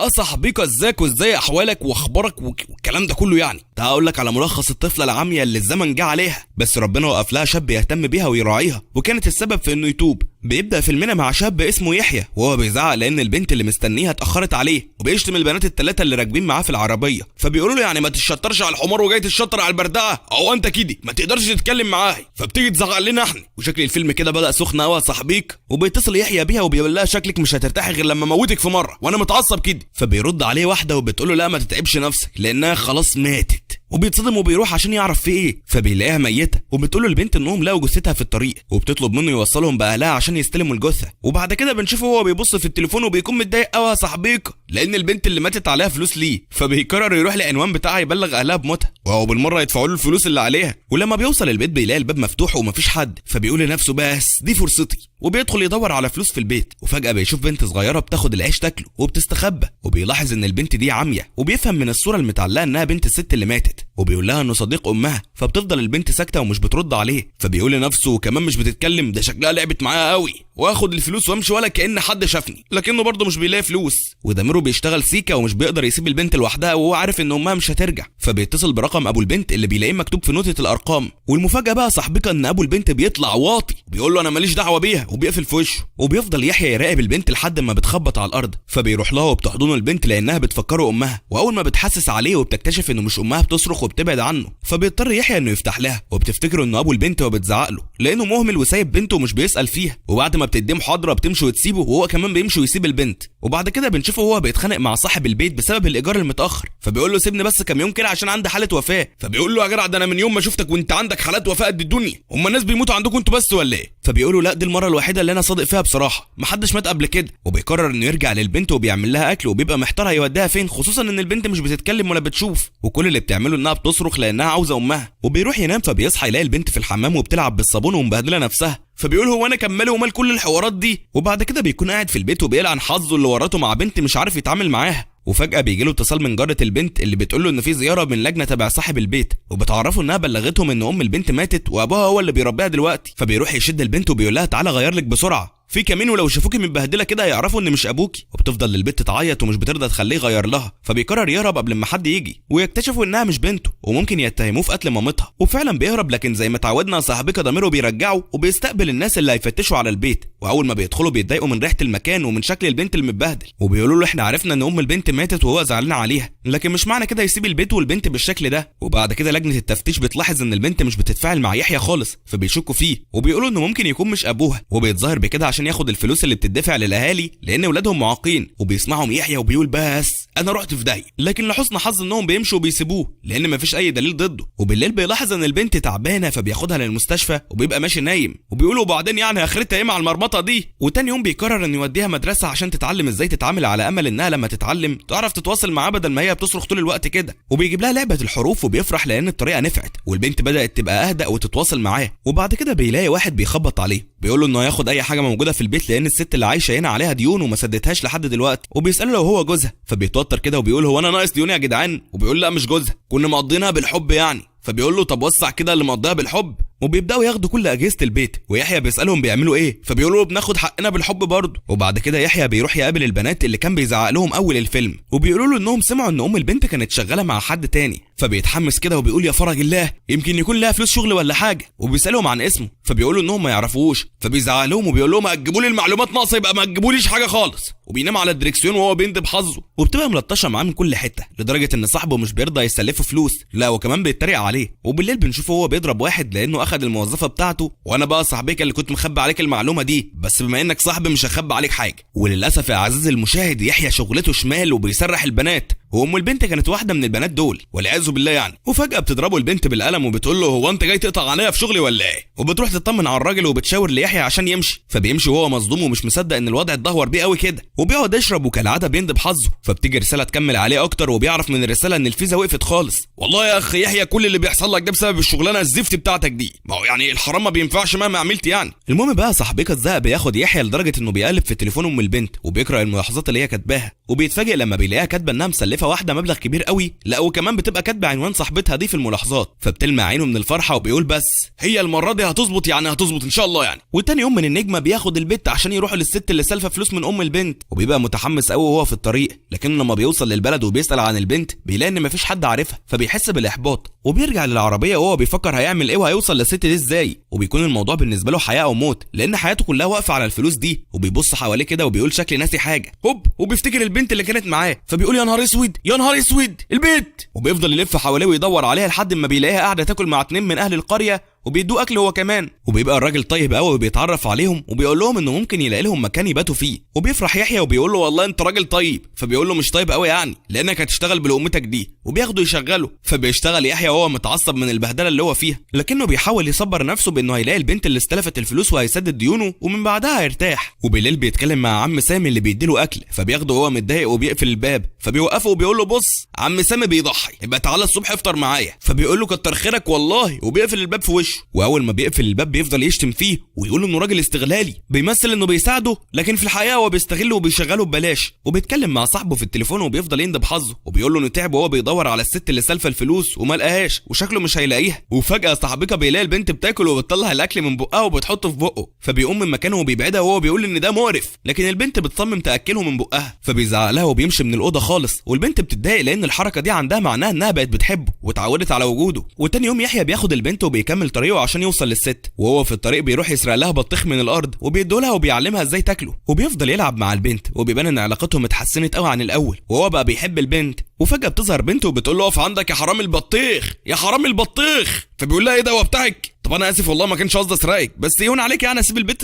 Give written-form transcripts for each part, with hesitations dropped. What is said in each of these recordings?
صاحبيكا ازيك وازاي احوالك واخبارك والكلام ده كله يعني. ده هقول لك على ملخص الطفله العاميه اللي الزمن جه عليها، بس ربنا وقف لها شاب يهتم بيها ويراعيها، وكانت السبب في انه يتوب. بيبدا فيلمنا مع شاب اسمه يحيى، وهو بيزعق لان البنت اللي مستنيها اتاخرت عليه، وبيشتم البنات الثلاثه اللي راكبين معاه في العربيه، فبيقولوا له يعني ما تشطرش على الحمار وجاي تشطر على البردعه، او انت كده ما تقدرش تتكلم معاها فبتيجي تزعق لنا احنا. وشكل الفيلم كده بدا سخن قوي يا صاحبيك، وبيتصل يحيى بيها وبيقول لها شكلك مش هترتاحي غير لما اموتك في مره وانا متعصب كده. فبيرد عليه واحده وبتقول له لا ما تتعبش نفسك لانها خلاص ماتت، وبيتصدم وبيروح عشان يعرف في ايه، فبيلاقيها ميته، وبتقول له البنت انهم لقوا جثتها في الطريق، وبتطلب منه يوصلهم باهلها عشان يستلموا الجثه. وبعد كده بنشوفه هو بيبص في التليفون وبيكون متضايق قوي يا صاحبيك لان البنت اللي ماتت عليها فلوس ليه، فبيقرر يروح لعنوان بتاعها يبلغ اهلها بموتها، وهو بالمره يدفعوا له الفلوس اللي عليها. ولما بيوصل البيت بيلاقي الباب مفتوح ومفيش حد، فبيقول لنفسه بس دي فرصتي، وبيدخل يدور على فلوس في البيت. وفجاه بيشوف بنت صغيره بتاخد العيش تاكله وبتستخبى، وبيلاحظ ان البنت دي عاميه، وبيفهم من الصوره المتعلقه انها بنت الست اللي ماتت، وبيقول لها انه صديق امها، فبتفضل البنت ساكته ومش بترد عليه، فبيقول لنفسه كمان مش بتتكلم، ده شكلها لعبت معاها قوي، واخد الفلوس وامشي ولا كأن حد شافني. لكنه برضه مش بيلاقي فلوس، وضميره بيشتغل سيكا ومش بيقدر يسيب البنت لوحدها، وهو عارف ان امها مش هترجع، فبيتصل برقم ابو البنت اللي بيلاقيه مكتوب في نوتة الارقام. والمفاجاه بقى صاحبك ان ابو البنت بيطلع واطي، بيقول له انا ماليش دعوه بيها، وبيقفل في وشه. وبيفضل يحيى يراقب البنت لحد ما بتخبط على الارض، فبيروح لها وبتحضنه البنت لانها بتفكره امها، واول ما بتحسس عليه وبتكتشف انه مش امها بتصرخ وبتبعد عنه، فبيضطر يحيى انه يفتح لها، وبتفتكره انه ابو البنت وبتزعق له لانه مهمل وسايب بنته ومش بيسال فيها. وبعد ما بتديه محاضره بتمشي وتسيبه، وهو كمان بيمشي ويسيب البنت. وبعد كده بنشوفه هو بيتخانق مع صاحب البيت بسبب الايجار المتاخر، فبيقول له سيبني بس كام يوم كده عشان عندي حاله وفاه، فبيقول له يا جدع ده انا من يوم ما شفتك وانت عندك حالات وفاه قد الدنيا، هم الناس بيموتوا عندكم انتوا بس ولا ايه؟ فبيقول له لا دي المره الوحيده اللي انا صادق فيها بصراحه، محدش مات قبل كده. وبيقرر انه يرجع للبنت وبيعمل لها اكل، وبيبقى محتار هيوديها فين، خصوصا ان البنت مش بتتكلم ولا بتشوف، وكل اللي بتعمله انها بتصرخ لانها عاوزه امها. وبيروح ينام، فبيصحى يلاقي البنت في الحمام وبتلعب بالصابون ومبهدله نفسها، فبيقول هو انا كمله ومال كل الحوارات دي. وبعد كده بيكون قاعد في البيت وبيلعن حظه اللي ورطه مع بنت مش عارف يتعامل معاها. وفجأة بيجيله اتصال من جارة البنت اللي بتقول له ان في زيارة من لجنة تبع صاحب البيت، وبتعرفه انها بلغتهم ان ام البنت ماتت وابوها هو اللي بيربيها دلوقتي. فبيروح يشد البنت وبيقول لها تعالى غير لك بسرعة في كمين، ولو شافوكي متبهدله كده هيعرفوا ان مش ابوكي. وبتفضل البت تعيط ومش بترضى تخليه يغير لها، فبيقرر يهرب قبل ما حد يجي، ويكتشفوا انها مش بنته وممكن يتهموه في قتل مامتها. وفعلا بيهرب، لكن زي ما اتعودنا صاحبك ضميره بيرجعه، وبيستقبل الناس اللي هيفتشوا على البيت. واول ما بيدخلوا بيتضايقوا من ريحه المكان ومن شكل البنت المتبهدل، وبيقولوا له احنا عرفنا ان ام البنت ماتت وهو زعلان عليها، لكن مش معنى كده يسيب البيت والبنت بالشكل ده. وبعد كده لجنه التفتيش بتلاحظ ان البنت مش بتتفاعل مع يحيى خالص، فبيشكوا فيه وبيقولوا انه ممكن يكون مش ابوها، وبيتظاهر بكده عشان ياخد الفلوس اللي بتدفع للاهالي لان ولادهم معاقين. وبيسمعهم يحيى وبيقول بس انا رحت في داهيه، لكن لحسن حظ انهم بيمشوا وبيسيبوه لان مفيش اي دليل ضده. وبالليل بيلاحظ ان البنت تعبانه، فبياخدها للمستشفى وبيبقى ماشي نايم، وبيقولوا بعدين يعني اخرتها ايه مع المرمطه دي. وتاني يوم بيقرر انه يوديها مدرسه عشان تتعلم ازاي تتعامل، على امل انها لما تتعلم تعرف تتواصل معاه بدل ما هي بتصرخ طول الوقت كده. وبيجيب لها لعبه الحروف وبيفرح لان الطريقه نفعت، والبنت بدات تبقى اهدى وتتواصل معاه. وبعد كده بيلاقي واحد بيخبط عليه، بيقول له انه هياخد اي حاجه موجوده في البيت لان الست اللي عايشه هنا عليها ديون وما سددتهاش لحد دلوقتي. وبيساله لو هو جوزها، فبيتوتر كده وبيقول هو انا ناقص ديون يا جدعان؟ وبيقول لا مش جوزها، كنا مقضينها بالحب يعني. فبيقول له طب وسع كده اللي مقضيها بالحب. وبيبداوا ياخدوا كل اجهزه البيت، ويحيى بيسالهم بيعملوا ايه، فبيقولوا له بناخد حقنا بالحب برضه. وبعد كده يحيى بيروح يقابل البنات اللي كان بيزعق لهم اول الفيلم، وبيقولوا له انهم سمعوا ان ام البنت كانت شغاله مع حد تاني، فبيتحمس كده وبيقول يا فرج الله يمكن يكون لها فلوس شغل ولا حاجه. وبيسالهم عن اسمه، فبيقولوا انهم ما يعرفوش، فبيزعق لهم وبيقول لهم هتجيبوا لي المعلومات ناقصه يبقى ما تجيبوليش حاجه خالص. وبينام على الدركسيون وهو بيندب حظه، وبتبقى ملطشه معاه من كل حته لدرجه ان صاحبه مش بيرضى يسلفه فلوس، لا وكمان بيتريق عليه. وبالليل بنشوفه هو بيضرب واحد لانه اخذ الموظفه بتاعته، وانا بقى صاحبك اللي كنت مخبي عليك المعلومه دي، بس بما انك صاحبي مش هخبي عليك حاجه. وللاسف يا عزيزي المشاهد يحيى شغلته شمال وبيسرح البنات، وام البنت كانت واحده من البنات دول والعياذ بالله يعني. وفجاه بتضربه البنت بالقلم وبتقول له هو انت جاي تقطع عليا في شغلي ولا ايه؟ وبتروح تطمن على الراجل وبتشاور ليحيى عشان يمشي، فبيمشي وهو مصدوم ومش مصدق ان الوضع اتدهور بيه قوي كده، وبيقعد يشرب وكالعاده بيندب حظه. فبتيجي رساله تكمل عليه اكتر، وبيعرف من الرساله ان الفيزا وقفت خالص. والله يا اخي يحيى كل اللي بيحصل لك ده بسبب الشغلانه الزفت بتاعتك دي، ما هو يعني الحرام ما بينفعش مهما عملت يعني. المهم بقى صاحبك الزق بياخد يحيى لدرجه انه بيقلب في تليفون ام البنت وبيقرا الملاحظات اللي هي كاتباها، وبيتفاجئ لما بيلاقيها كاتبه انها مسلفه شايفه واحده مبلغ كبير قوي، لا وكمان بتبقى كاتبه عنوان صاحبتها دي في الملاحظات، فبتلمع عينه من الفرحه وبيقول بس هي المره دي هتظبط، يعني هتظبط ان شاء الله يعني. وتاني يوم من النجمه بياخد البت عشان يروح للست اللي سالفه فلوس من ام البنت، وبيبقى متحمس قوي وهو في الطريق، لكنه لما بيوصل للبلد وبيسال عن البنت بيلاقي ان مفيش حد عارفها، فبيحس بالاحباط وبيرجع للعربيه وهو بيفكر هيعمل ايه وهيوصل للست دي ازاي، وبيكون الموضوع بالنسبه له حياه او موت لان حياته كلها واقفه على الفلوس دي، وبيبص حواليه كده وبيقول شكلي ناسي حاجه، هوب وبيفتكر البنت اللي كانت معاه، فبيقول يا نهار اسود يا نهار اسود البنت، وبيفضل يلف حواليه ويدور عليها لحد ما بيلاقيها قاعده تاكل مع 2 من اهل القريه وبيدوه اكل هو كمان، وبيبقى الراجل طيب قوي وبيتعرف عليهم وبيقول لهم انه ممكن يلاقي لهم مكان يباتوا فيه، وبيفرح يحيى وبيقول له والله انت راجل طيب، فبيقول له مش طيب قوي يعني لانك هتشتغل بلقمتك دي، وبياخده يشغله، فبيشتغل يحيى وهو متعصب من البهدله اللي هو فيها، لكنه بيحاول يصبر نفسه بانه هيلاقي البنت اللي استلفت الفلوس وهيسدد ديونه ومن بعدها هيرتاح. وبالليل بيتكلم مع عم سامي اللي بيديله اكل، فبياخده وهو متضايق وبيقفل الباب، فبيوقفه وبيقول له بص عم سامي بيضحي، يبقى تعالى الصبح افطر معايا، فبيقول له كتر خيرك والله، وبيقفل الباب في وشه، واول ما بيقفل الباب بيفضل يشتم فيه ويقول انه راجل استغلالي بيمثل انه بيساعده، لكن في الحقيقه هو بيستغله وبيشغله ببلاش، وبيتكلم مع صاحبه في التليفون وبيفضل يندب حظه، وبيقول له انه تعب وهو بيدور على الست اللي سالفه الفلوس وما لقاهاش وشكله مش هيلاقيها، وفجاه صاحبك بيلاقي البنت بتاكل وبتطلع الاكل من بقها وبتحطه في بقه، فبيقوم من مكانه وبيبعدها وهو بيقول ان ده مقرف، لكن البنت بتصمم تاكله من بقها، فبيزعق لها وبيمشي من الاوضه خالص، والبنت بتتضايق لان الحركه دي عندها معناها انها بقت بتحبه واتعودت على وجوده. وتاني يوم يحيى بياخد البنت وبيكمل طريقه عشان يوصل للست، وهو في الطريق بيروح يسرق لها بطيخ من الارض وبيدولها وبيعلمها ازاي تاكله، وبيفضل يلعب مع البنت، وبيبان ان علاقتهم اتحسنت قوي عن الاول وهو بقى بيحب البنت، وفجاه بتظهر بنته وبتقول له اقف عندك يا حرام البطيخ يا حرام البطيخ، فبيقول لها ايه ده هو بتاعك؟ طب انا اسف والله ما كانش قصدي اسرقك، بس يهون عليك يعني اسيب البنت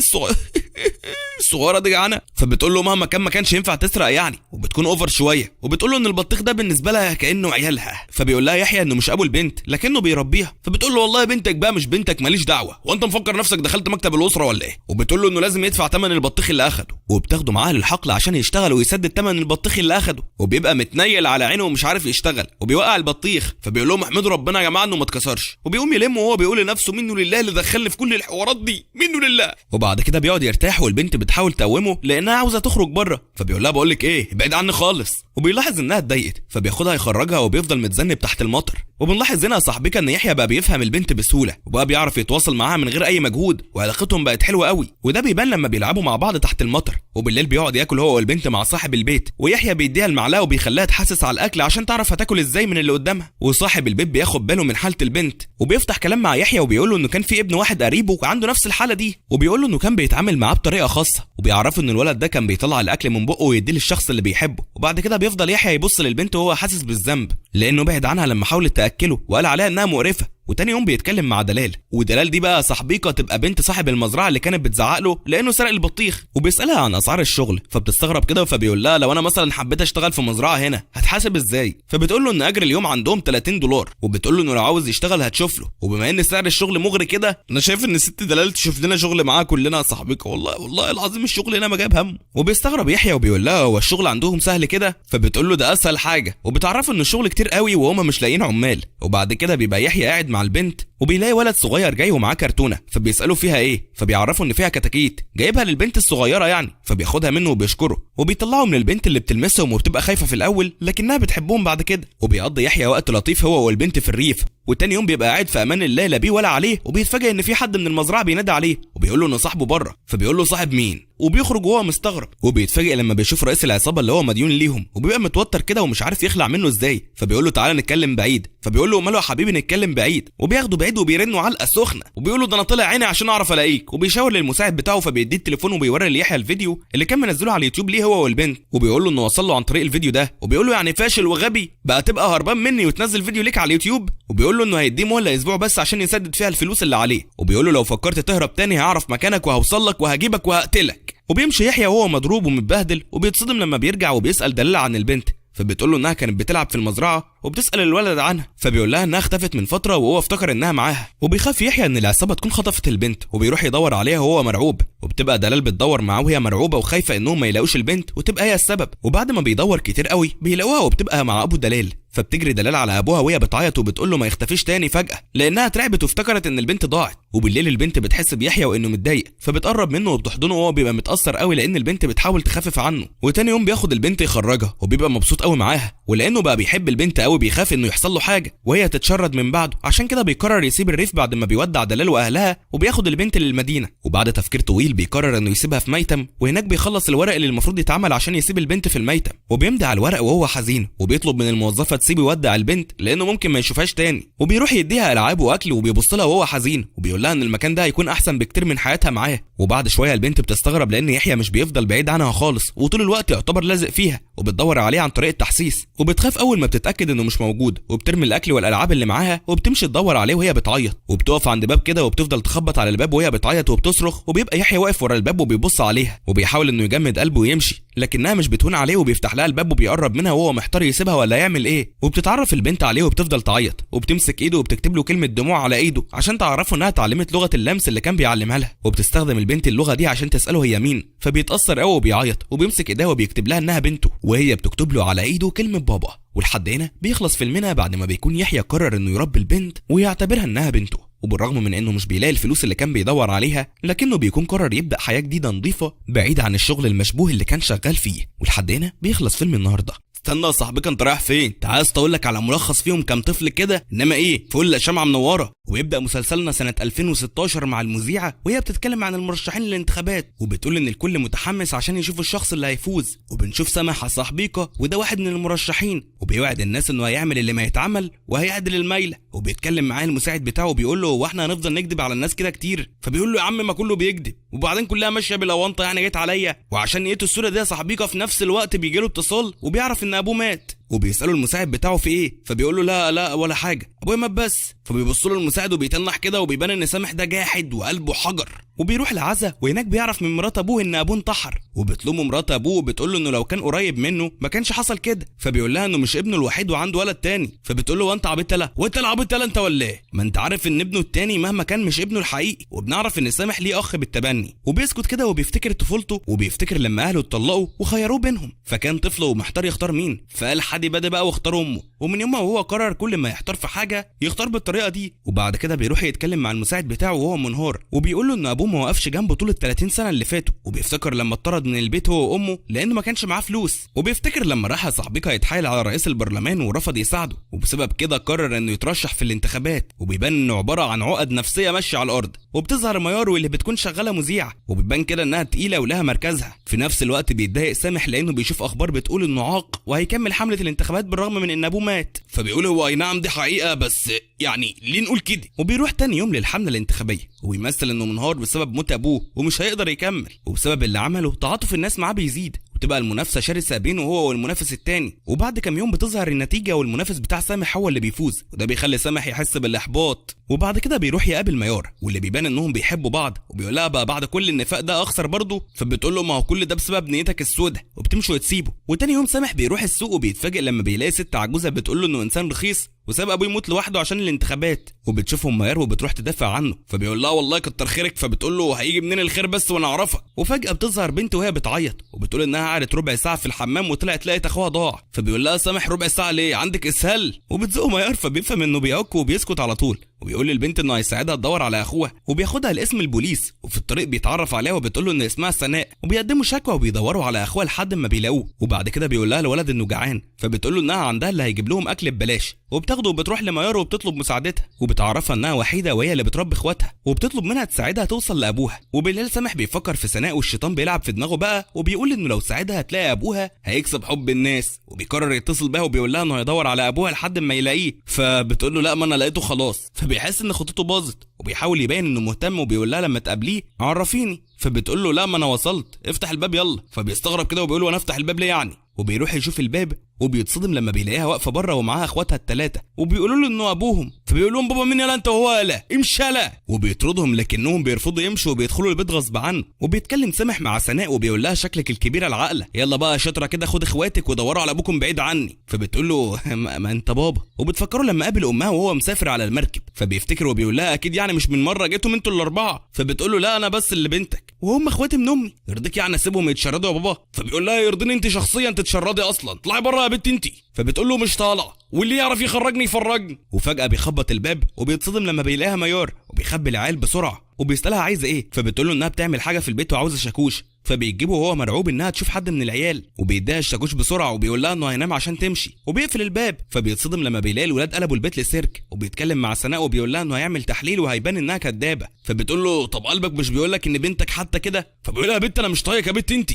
الصغيره دي جعانه، فبتقول له مهما كان ما كانش ينفع تسرق يعني، وبتكون اوفر شويه، وبتقول له ان البطيخ ده بالنسبه لها كانه عيالها، فبيقول لها يحيى انه مش ابو البنت لكنه بيربيها، فبتقول له والله بنتك بقى مش بنتك ماليش دعوه، وانت مفكر نفسك دخلت مكتب الاسره ولا ايه؟ وبتقول له انه لازم يدفع ثمن البطيخ اللي اخده، وبتاخده معاه للحقل عشان يشتغل ويسدد ثمن البطيخ اللي اخده، وبيبقى متنيل على عينه ومش عارف يشتغل وبيوقع البطيخ، فبيقول لهم احمدوا ربنا يا جماعه انه ما اتكسرش، وبيقوم يلمه وهو بيقول لنفسه منه لله اللي دخلني في كل الحوارات دي، منه لله. وبعد كده بيقعد يرتاح والبنت بتحاول تقومه لانها عاوزه تخرج بره، فبيقول لها بقول لك ايه ابعد عني خالص، وبيلاحظ انها اتضايقت فبياخدها يخرجها وبيفضل متذنب تحت المطر. وبنلاحظ هنا يا صاحبك ان يحيى بقى بيفهم البنت بسهوله وبقى بيعرف يتواصل معاها من غير اي مجهود، وعلاقتهم بقت حلوه قوي، وده بيبان لما بيلعبوا مع بعض تحت المطر. وبالليل بيقعد ياكل هو والبنت مع صاحب البيت، ويحيى بيديها المعلقه وبيخليها تحسس على الاكل عشان تعرف هتاكل ازاي من اللي قدامها، وصاحب البيت بياخد باله من حاله البنت وبيفتح كلام مع يحيى وبيقول له انه كان في ابن واحد قريبه عنده نفس الحاله دي، وبيقول له انه كان بيتعامل معاه بطريقه خاصه، وبيعرفه ان الولد ده كان بيطلع الاكل من بقه ويديه للشخص اللي بيحبه. وبعد كده بيفضل يحيى يبص للبنت وهو حاسس بالذنب لانه بعد عنها لما حاولت تاكله وقال عليها انها مقرفه. وتاني يوم بيتكلم مع دلال، ودلال دي بقى صاحبيقه تبقى بنت صاحب المزرعه اللي كانت بتزعق له لانه سرق البطيخ، وبيسالها عن اسعار الشغل، فبتستغرب كده فبيقول لها لو انا مثلا حبيت اشتغل في مزرعه هنا هتحاسب ازاي؟ فبتقول له ان اجر اليوم عندهم $30، وبتقول له انه لو عاوز يشتغل هتشوف له، وبما ان سعر الشغل مغري كده انا شايف ان ست دلال تشوف لنا شغل معاها كلنا يا صاحبيقه، والله العظيم الشغل هنا ما جاب هم. وبيستغرب يحيى وبيقول لها هو الشغل عندهم سهل كده؟ فبتقول له ده اسهل حاجه، وبتعرفه ان الشغل كتير قوي وهما مش لاقيين عمال. وبعد كده بيبقى يحيى قاعد مع البنت وبيلاقي ولد صغير جاي ومعاه كرتونه، فبيسالوا فيها ايه، فبيعرفوا ان فيها كتاكيت جايبها للبنت الصغيره يعني، فبياخدها منه وبيشكره، وبيطلعوا من البنت اللي بتلمسهم وبتبقى خايفه في الاول لكنها بتحبهم بعد كده. وبيقضي يحيى وقت لطيف هو والبنت في الريف، وتاني يوم بيبقى قاعد في امان الله لا بيه ولا عليه، وبيتفاجئ ان في حد من المزرعه بينادي عليه وبيقول له ان صاحبه بره، فبيقول له صاحب مين؟ وبيخرج وهو مستغرب، وبيتفاجئ لما بيشوف رئيس العصابه اللي هو مديون ليهم، وبيبقى متوتر كده ومش عارف يخلع منه ازاي، فبيقول له تعالى نتكلم بعيد، فبيقول له ماله يا حبيبي نتكلم بعيد، وبياخده بعيد وبيرنوا علقه سخنه، وبيقول له ده انا طلع عيني عشان اعرف الاقيك، وبيشاور للمساعد بتاعه فبيديه التليفون وبيوري ليحيى الفيديو اللي كان منزله على اليوتيوب ليه هو والبنت، وبيقول له انه وصل له عن طريق الفيديو ده، وبيقول له يعني فاشل وغبي بقى تبقى هربان مني وتنزل فيديو ليك على اليوتيوب، وبيقول له انه هيديه مهله اسبوع بس عشان يسدد فيها الفلوس اللي عليه، وبيقول له لو فكرت تهرب تاني هعرف مكانك وهوصل لك وهجيبك وهقتلك. وبيمشي يحيى وهو مضروب ومتبهدل، وبيتصدم لما بيرجع وبيسال دلال عن البنت، فبتقول له انها كانت بتلعب في المزرعه وبتسال الولد عنها، فبيقول لها انها اختفت من فتره وهو افتكر انها معاها، وبيخاف يحيى ان العصابه تكون خطفت البنت، وبيروح يدور عليها وهو مرعوب، وبتبقى دلال بتدور معاه وهي مرعوبه وخايفه انهم ما يلاقوش البنت وتبقى هي السبب. وبعد ما بيدور كتير قوي بيلاقوها وبتبقى مع ابو دلال، فبتجري دلال على ابوها وهي بتعيط وبتقول له ما يختفيش تاني فجاه لانها اترعبت وافتكرت ان البنت ضاعت. وبالليل البنت بتحس بيحيى وانه متضايق، فبتقرب منه وبتحضنه وهو بيبقى متاثر قوي لان البنت بتحاول تخفف عنه. وتاني يوم بياخد البنت يخرجها وبيبقى مبسوط قوي معاها، ولانه بقى بيحب البنت قوي بيخاف انه يحصل له حاجه وهي تتشرد من بعده، عشان كده بيقرر يسيب الريف بعد ما بيودع دلال واهلها وبياخد البنت للمدينه. وبعد تفكير طويل بيقرر انه يسيبها في ميتم، وهناك بيخلص الورق اللي المفروض يتعمل عشان يسيب البنت في الميتم، وبيمضي على الورق وهو حزين، وبيطلب من الموظفه تسيبه يودع البنت لانه ممكن ما يشوفهاش تاني. وبيروح يديها العاب واكل وبيبص لها وهو حزين، وبيقول لها ان المكان ده هيكون احسن بكتير من حياتها معاه. وبعد شويه البنت بتستغرب لان يحيى مش بيفضل بعيد عنها خالص وطول الوقت يعتبر لازق فيها، وبتدور عليه عن طريق التحسيس، وبتخاف اول ما بتتاكد انه مش موجود، وبترمي الاكل والالعاب اللي معاها وبتمشي تدور عليه وهي بتعيط، وبتقف عند باب كده وبتفضل تخبط على الباب وهي بتعيط وبتصرخ، وبيبقى يحيى واقف ورا الباب وبيبص عليها وبيحاول انه يجمد قلبه ويمشي، لكنها مش بتهون عليه وبيفتح لها الباب وبيقرب منها وهو محتار يسيبها ولا يعمل ايه. وبتتعرف البنت عليه وبتفضل تعيط، وبتمسك ايده وبتكتب له كلمه دموع على ايده عشان تعرفه انها اتعلمت لغه اللمس اللي كان بيعلمها لها، وبتستخدم البنت اللغه دي عشان تساله هي مين، فبيتاثر قوي وبيعيط وبيمسك ايدها وبيكتب لها انها بنته، وهي بتكتب له على ايده كلمه بابا. ولحد هنا بيخلص فيلمنا بعد ما بيكون يحيى قرر انه يربي البنت ويعتبرها انها بنته، وبالرغم من انه مش بيلاقي الفلوس اللي كان بيدور عليها لكنه بيكون قرر يبدا حياه جديده نظيفه بعيد عن الشغل المشبوه اللي كان شغال فيه. ولحد هنا بيخلص فيلم النهارده. استنى يا صاحبي، كنت رايح فين؟ تعال اقول لك على ملخص فيهم كام طفل كده، انما ايه فل شمعه منوره. ويبدا مسلسلنا سنه 2016 مع المذيعه وهي بتتكلم عن المرشحين للانتخابات، وبتقول ان الكل متحمس عشان يشوف الشخص اللي هيفوز، وبنشوف سامح صاحبيكا وده واحد من المرشحين، وبيوعد الناس انه هيعمل اللي ما يتعمل وهيعدل الميله. وبيتكلم معاه المساعد بتاعه بيقول له واحنا هنفضل نكذب على الناس كده كتير؟ فبيقول له يا عم ما كله بيكذب، وبعدين كلها ماشيه بالاونطه يعني جت عليا. وعشان يقيتوا الصوره دي يا صاحبيكا في نفس الوقت بيجي له اتصال وبيعرف ان ابوه مات، وبيسالوا المساعد بتاعه في ايه، فبيقول له لا ولا حاجه ابويا مات بس. فبيبص له المساعد وبيتنح كده وبيبان ان سامح ده جاحد وقلبه حجر. وبيروح العزا وهناك بيعرف من مرات ابوه ان ابوه انتحر، وبتلومه مرات ابوه وبتقول له انه لو كان قريب منه ما كانش حصل كده. فبيقول لها انه مش ابنه الوحيد وعنده ولد تاني، فبتقول له وانت عبيط لا وانت العبيط لا انت ولا ايه؟ ما انت عارف ان ابنه التاني مهما كان مش ابنه الحقيقي. وبنعرف ان سامح ليه اخ بالتبني، وبيسكت كده وبيفتكر طفولته وبيفتكر لما اهله اتطلقوا وخيروه بينهم، فكان طفل ومحتار يختار مين، فقال حدي بدا بقى واختار امه. ومن يومها وهو قرر كل ما يحتار في حاجه يختار بالطريقه دي. وبعد كده بيروح يتكلم مع المساعد بتاعه وهو منهار، وبيقول له ان ابوه ما وقفش جنبه طول ال 30 سنه اللي فاتوا، وبيفتكر لما اتطرد من البيت هو وامه لانه ما كانش معاه فلوس، وبيفتكر لما راح صاحبيكا يتحايل على رئيس البرلمان ورفض يساعده، وبسبب كده قرر انه يترشح في الانتخابات، وبيبان انه عباره عن عقد نفسيه ماشيه على الارض. وبتظهر ميار واللي بتكون شغاله مذيعه، وبيبان كده انها تقيله ولها مركزها. في نفس الوقت بيتضايق سامح لانه بيشوف اخبار بتقول انه عاق وهيكمل حمله الانتخابات بالرغم من ان ابوه مات، فبيقول هو اي نعم دي حقيقه بس يعني ليه نقول كده. وبيروح تاني يوم للحمله الانتخابيه ويمثل انه منهار بسبب موت ابوه ومش هيقدر يكمل، وبسبب اللي عمله تعاطف الناس معاه بيزيد، وتبقى المنافسه شرسه بينه هو والمنافس التاني. وبعد كام يوم بتظهر النتيجه والمنافس بتاع سامح هو اللي بيفوز، وده بيخلي سامح يحس بالاحباط. وبعد كده بيروح يقابل ميار واللي بيبان انهم بيحبوا بعض، وبيقول لها بقى بعد كل النفاق ده اخسر برضه، فبتقول له ما هو كل ده بسبب نيتك السودة، وبتمشي وتسيبه. وتاني يوم سامح بيروح السوق وبيتفاجئ لما بيلاقي ست عجوزه بتقول له انه انسان رخيص وساب ابوه يموت لوحده عشان الانتخابات، وبتشوفهم ميار وبتروح تدافع عنه، فبيقول لها والله كتر خيرك، فبتقول له هيجي منين الخير بس وانا اعرفك. وفجاه بتظهر بنت وهي بتعيط وبتقول انها قعدت ربع ساعه في الحمام وطلعت لقت اخوها ضاع، فبيقول لها سامح ربع ساعه ليه عندك اسهال؟ وبتزقه ميار فبيفهم انه بيعك وبيسكت على طول، وبيقول للبنت انه هيساعدها تدور على اخوها، وبياخدها لاسم البوليس، وفي الطريق بيتعرف عليها وبتقول له ان اسمها سناء، وبيقدموا شكوى وبيدوروا على اخوها لحد ما بيلاقوه. وبعد كده بيقول لها الولد انه جعان، فبتقول له انها عندها اللي هيجيب لهم اكل ببلاش، وبتاخده وبتروح لميار وبتطلب مساعدتها، وبتعرفها انها وحيده وهي اللي بتربي اخواتها، وبتطلب منها تساعدها توصل لابوها. وبالليل سامح بيفكر في سناء والشيطان بيلعب في دماغه بقى، وبيقول انه لو ساعدها هتلاقي ابوها هيكسب حب الناس، وبيقرر يتصل بها وبيقول لها انه هيدور على ابوها لحد ما يلاقيه، فبتقول له لا ما انا لقيته خلاص، فبيحس ان خطته باظت، وبيحاول يبين انه مهتم وبيقول لها لما تقابليه عرفيني، فبتقول له لا ما انا وصلت افتح الباب يلا، فبيستغرب كده وبيقول له انا افتح الباب ليه يعني، وبيروح يشوف الباب وبيتصدم لما بيلاقيها واقفه بره ومعاها اخواتها ال3 وبيقولوا له انه ابوهم، فبيقول لهم بابا مين يلا انت وهو يلا امشي يلا، وبيطردهم لكنهم بيرفضوا يمشوا وبيدخلوا البيت غصب عنه. وبيتكلم سامح مع سناء وبيقول لها شكلك الكبيره العاقله، يلا بقى شاطره كده خد اخواتك ودوروا على ابوكم بعيد عني. فبتقول له ما انت بابا. وبتفكروا لما قابل امها وهو مسافر على المركب، فبيفتكر وبيقول لها اكيد يعني مش من مره جيتوا انتوا ال4. فبتقول له لا انا بس اللي بنتك وهم اخواتي من امي، يرضيك يعني اسيبهم يتشردوا يا بابا؟ فبيقول لها يرضيني انت شخصيا تتشردي اصلا، اطلعي بره يا بنت انت. فبتقول له مش طالع واللي يعرف يخرجني يفرجني. وفجاه بيخبط الباب وبيتصدم لما بيلاقيها ميار وبيخبي العيال بسرعه وبيسالها عايزه ايه، فبتقول له انها بتعمل حاجه في البيت وعاوزه شاكوش. فبيجيبه وهو مرعوب انها تشوف حد من العيال وبيديها الشاكوش بسرعه وبيقول لها انه هينام عشان تمشي وبيقفل الباب. فبيتصدم لما بيلاقي الولاد قلبوا البيت لسيرك وبيتكلم مع سناء وبيقول لها انه هيعمل تحليل وهيبان انها كدابه. فبتقول له طب قلبك مش بيقول لك ان بنتك حتى كده؟ فبيقول لها يا بنت انا مش طايق يا بنت انت